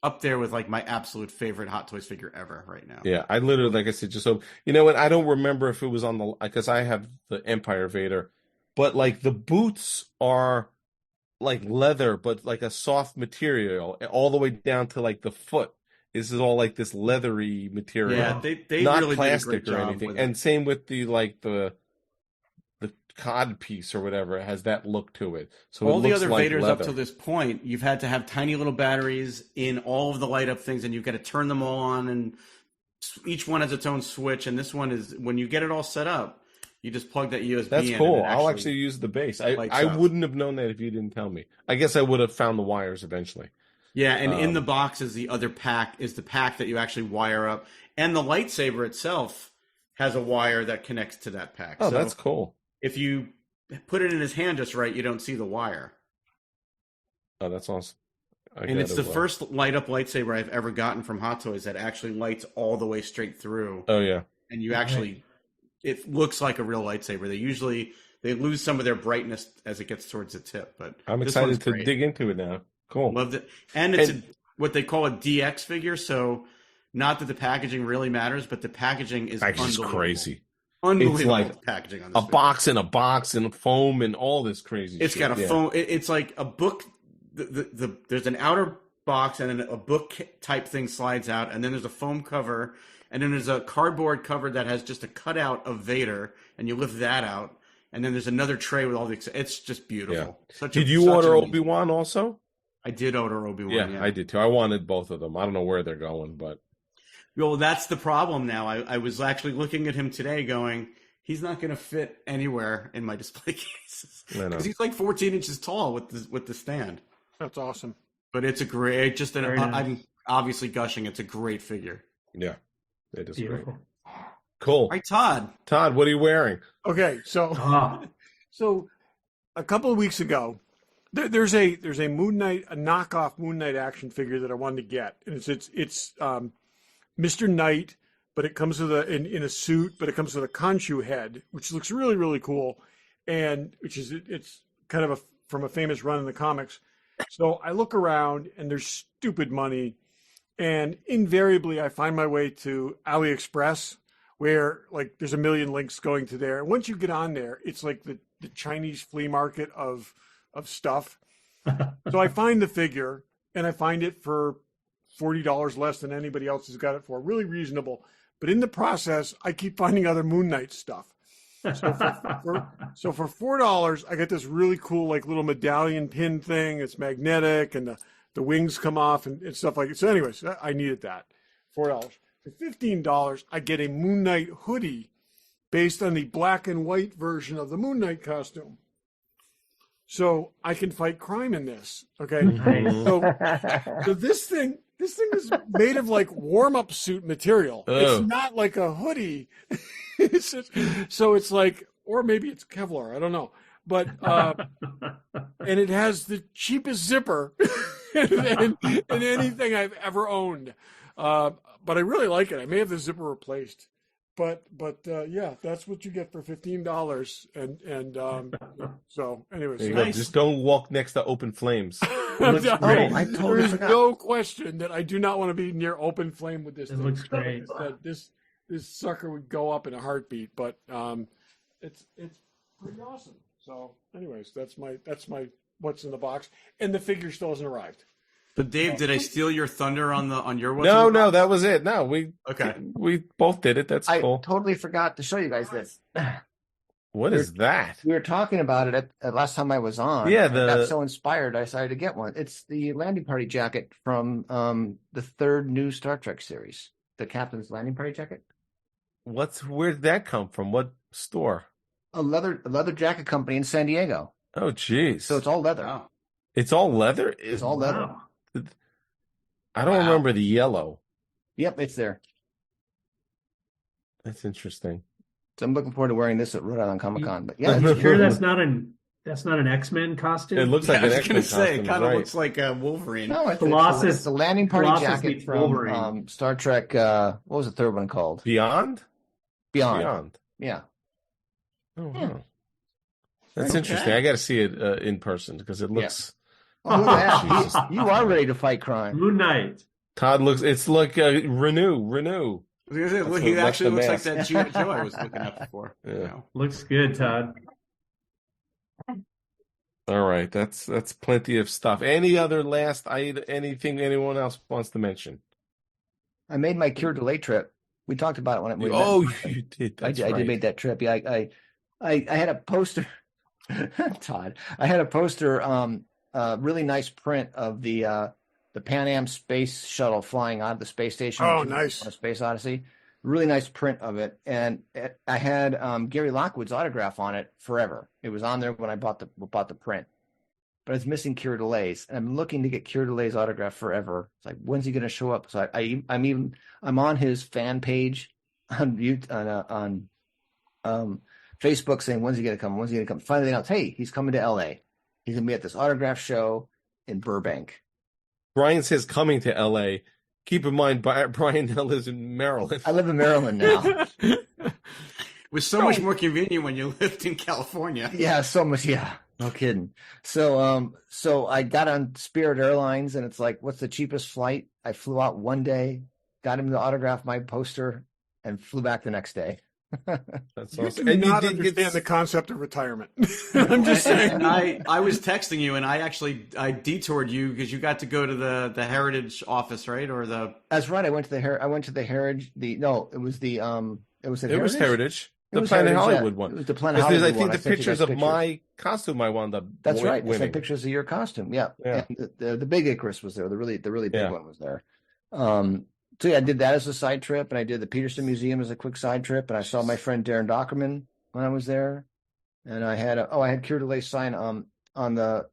up there with like my absolute favorite Hot Toys figure ever right now. Yeah, I literally, like I said, just so you know what, I don't remember if it was on the, because I have the Empire Vader, but like the boots are like leather, but like a soft material, all the way down to like the foot. This is all like this leathery material. Yeah, they not really plastic did a great or job anything. with And it. same with the cod piece or whatever. It has that look to it. So all it the looks other like Vaders leather. up to this point, you've had to have tiny little batteries in all of the light up things, and you've got to turn them all on, and each one has its own switch. And this one is, when you get it all set up, you just plug that USB That's in. cool. And I'll actually use the base. lights I up. wouldn't have known that if you didn't tell me. I guess I would have found the wires eventually. Yeah, and in the box is the other pack, is the pack that you actually wire up. And the lightsaber itself has a wire that connects to that pack. Oh, So that's cool. if you put it in his hand just right, you don't see the wire. Oh, that's awesome. And it's the first light up lightsaber I've ever gotten from Hot Toys that actually lights all the way straight through. Oh, yeah. And you actually, it looks like a real lightsaber. They lose some of their brightness as it gets towards the tip. But I'm this excited one's to great. dig into it now. Cool. Loved it. And it's what they call a DX figure. So not that the packaging really matters, but the packaging is Actually, it's unbelievable. Crazy. Unbelievable It's like packaging on this A figure. box and a box and foam and all this crazy It's shit. got a Yeah. phone. It's like a book. There's an outer box, and then a book type thing slides out, and then there's a foam cover, and then there's a cardboard cover that has just a cutout of Vader, and you lift that out, and then there's another tray with all the. It's just beautiful. Yeah. Did you order Obi-Wan also? I did order Obi-Wan. Yeah, I did too. I wanted both of them. I don't know where they're going, but Well, that's the problem now. I was actually looking at him today, going, he's not going to fit anywhere in my display cases I know. because he's like 14 inches tall with the stand. That's awesome. But it's a great, Very nice. I'm obviously gushing. It's a great figure. yeah, it is great. Beautiful. Cool. All right, Todd. Todd, what are you wearing? Okay, so so a couple of weeks ago, there's a Moon Knight, a knockoff Moon Knight action figure that I wanted to get, and it's Mr. Knight, but it comes with in a suit, but it comes with a Khonshu head, which looks really really cool, and it's kind of from a famous run in the comics. So I look around, and there's stupid money, and invariably I find my way to AliExpress, where like there's a million links going to there. And once you get on there, it's like the Chinese flea market of stuff. So I find the figure, and I find it for $40 less than anybody else has got it for. Really reasonable. But in the process, I keep finding other Moon Knight stuff. So for $4, I get this really cool like little medallion pin thing. It's magnetic, and the wings come off and stuff like it. So, anyways, I needed that. $4. For $15, I get a Moon Knight hoodie based on the black and white version of the Moon Knight costume. So I can fight crime in this. Okay. Nice. So this thing is made of like warm-up suit material. Oh. It's not like a hoodie. So it's like, or maybe it's Kevlar. I don't know. But and it has the cheapest zipper in anything I've ever owned. But I really like it. I may have the zipper replaced. But yeah, that's what you get for $15. And so anyways, There you go. Just don't walk next to open flames. Looks great. I there totally is forgot. no question that I do not want to be near open flame with this It thing. looks great. That this sucker would go up in a heartbeat, but it's pretty awesome. So anyways, that's my what's in the box, and the figure still hasn't arrived. But Dave, did I steal your thunder on your what's No, in the box? that was it. No, we both did it. That's I cool. totally forgot to show you guys this. What is that? We were talking about it at last time I was on. Yeah, I got so inspired I decided to get one. It's the landing party jacket from the third new Star Trek series, the Captain's landing party jacket. Where'd that come from? What store? A leather jacket company in San Diego. Oh, geez. So it's all leather. Wow. It's all leather? It's all leather. Wow. I don't remember the yellow. Yep, it's there. That's interesting. So I'm looking forward to wearing this at Rhode Island Comic Con. But yeah, You sure that's not an X-Men costume? It looks like I an was X-Men going to say, it costume, kind of right. looks like a Wolverine. no, it's Colossus- a landing party Colossus jacket meets from Wolverine. Star Trek. What was the third one called? Beyond? Beyond. Yeah. Oh, Yeah. wow. That's Okay. interesting. I got to see it in person because it looks. Oh, look at Jesus. that. You are ready to fight crime. Moon Knight. Todd looks. It's like Renew. I was going to say, That's look, he what- actually that's looks the like that G.I. Joe I was looking up before. Yeah. You know. Looks good, Todd. All right, that's plenty of stuff. Any other anything anyone else wants to mention? I made my Cure Delay trip. We talked about it when we Oh, met. you did. I That's did, I right. did make that trip. Yeah, I had a poster. Todd, I had a poster. Really nice print of the Pan Am space shuttle flying out of the space station. Oh, nice. On a Space Odyssey. Really nice print of it, and I had Gary Lockwood's autograph on it forever. It was on there when I bought the print, but it's missing Cure Delays, and I'm looking to get Cure Delays autograph forever. It's like, when's he going to show up? So I'm on his fan page on Facebook saying, when's he going to come? When's he going to come? Finally, they announced, hey, he's coming to L.A. He's going to be at this autograph show in Burbank. Brian says coming to L.A. Keep in mind, Brian now lives in Maryland. I live in Maryland now. It was so much more convenient when you lived in California. Yeah, so much. Yeah, no kidding. So I got on Spirit Airlines, and it's like, what's the cheapest flight? I flew out one day, got him to autograph my poster, and flew back the next day. That's You awesome. do And you not did understand get the concept of retirement. I'm just saying. And I was texting you, and I detoured you because you got to go to the Heritage office, right? Or the That's right. I went to the Heritage. It was Heritage. It The was Planet Heritage, Hollywood yeah. one. It was the Planet Because Hollywood I think one. the I sent you pictures guys of my costume I wound up That's right. I winning. sent pictures of your costume. Yeah. Yeah. And the big Icarus was there. The really big Yeah. one was there. So yeah, I did that as a side trip, and I did the Peterson Museum as a quick side trip, and I saw my friend Darren Dockerman when I was there, and I had Cure Delay sign on the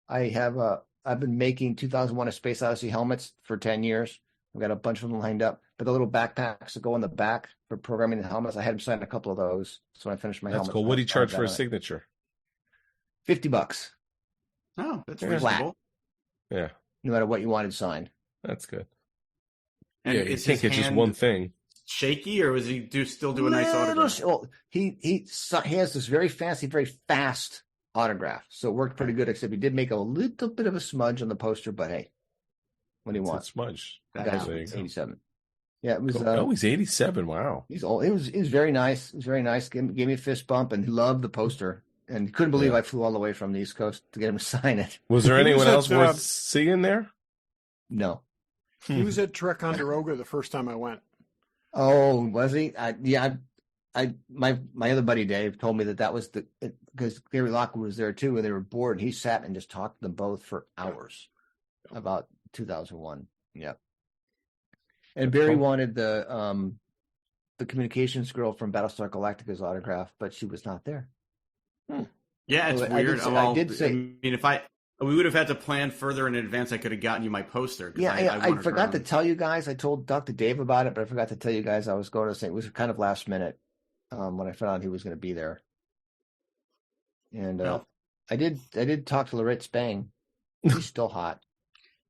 I've been making 2001: A Space Odyssey helmets for 10 years. I've got a bunch of them lined up, but the little backpacks that go on the back for programming the helmets, I had him sign a couple of those. So when I finished my That's helmets, cool. What do you charge for a $50? signature? $50, oh, that's Flat. reasonable. Yeah, no matter what you wanted signed. that's good. And Yeah, you is think his it's just hand one thing. shaky, or was he still do a nice autograph? Well, he has this very fancy, very fast autograph, so it worked pretty good. Except he did make a little bit of a smudge on the poster, but hey, what do you It's a want? smudge. The That guy's happens. 87. Yeah, it was. Oh, he's 87. Wow. He's old. It was very nice. It was very nice. Gave me a fist bump, and he loved the poster, and couldn't believe Yeah. I flew all the way from the East Coast to get him to sign it. Was there He was anyone at, else worth seeing there? No. He was at Trek Ticonderoga the first time I went. Oh, was he? I my other buddy Dave told me that was because Gary Lockwood was there too, and they were bored. And he sat and just talked to them both for hours about 2001. Yeah. And Barry wanted the communications girl from Battlestar Galactica's autograph, but she was not there. Yeah, it's So weird. I did say, I mean, if we would have had to plan further in advance, I could have gotten you my poster. Yeah, I forgot to tell you guys. I told Dr. Dave about it, but I forgot to tell you guys I was going to say it was kind of last minute when I found out he was going to be there. And I did talk to Lorette Spang. She's still hot.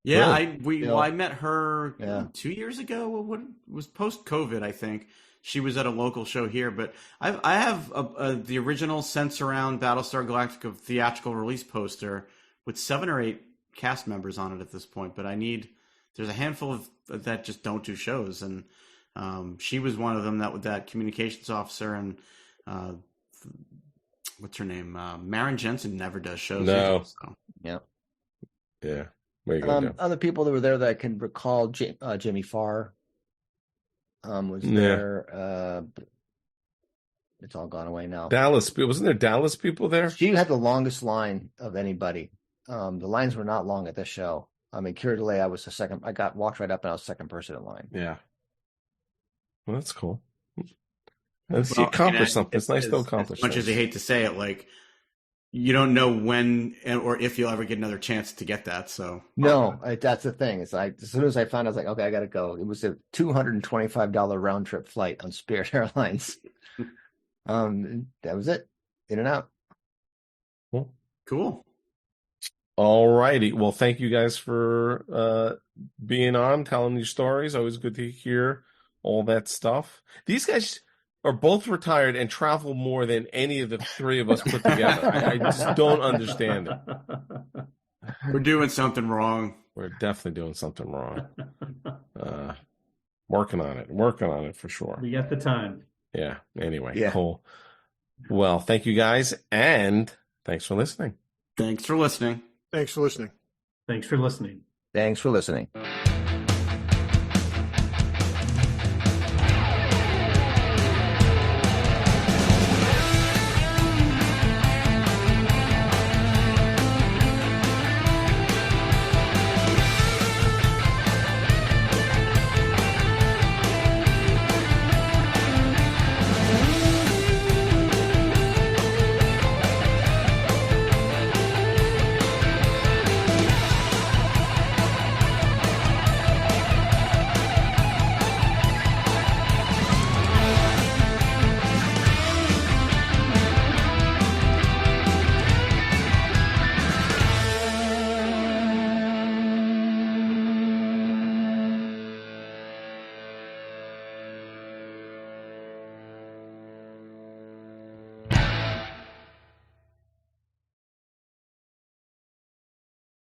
Yeah, Really? I met her 2 years ago. What was post COVID? I think she was at a local show here. But I have the original Sense Around Battlestar Galactica theatrical release poster with 7 or 8 cast members on it at this point. But there's a handful of that just don't do shows, and she was one of them. That communications officer, and what's her name? Maren Jensen never does shows. No. Either, so. Yeah. Where you go, other people that were there that I can recall, Jamie Farr was there. It's all gone away now. Dallas, wasn't there Dallas people there? She had the longest line of anybody. The lines were not long at this show. I mean, Kira DeLay, I was the second. I walked right up and I was second person in line. Yeah. Well, that's cool. You accomplished something. It's nice to accomplish. As much as I hate to say it, like, you don't know when or if you'll ever get another chance to get that. So no, that's the thing. It's like as soon as I found, I was like, okay, I got to go. It was a $225 round trip flight on Spirit Airlines. That was it. In and out. Cool. All righty. Well, thank you guys for being on, telling these stories. Always good to hear all that stuff. These guys are both retired and travel more than any of the three of us put together. I just don't understand it. We're doing something wrong. We're definitely doing something wrong. Working on it for sure. We got the time. Yeah. Anyway, Yeah. Cool. Well, thank you guys, and thanks for listening. Thanks for listening. Thanks for listening. Thanks for listening. Thanks for listening.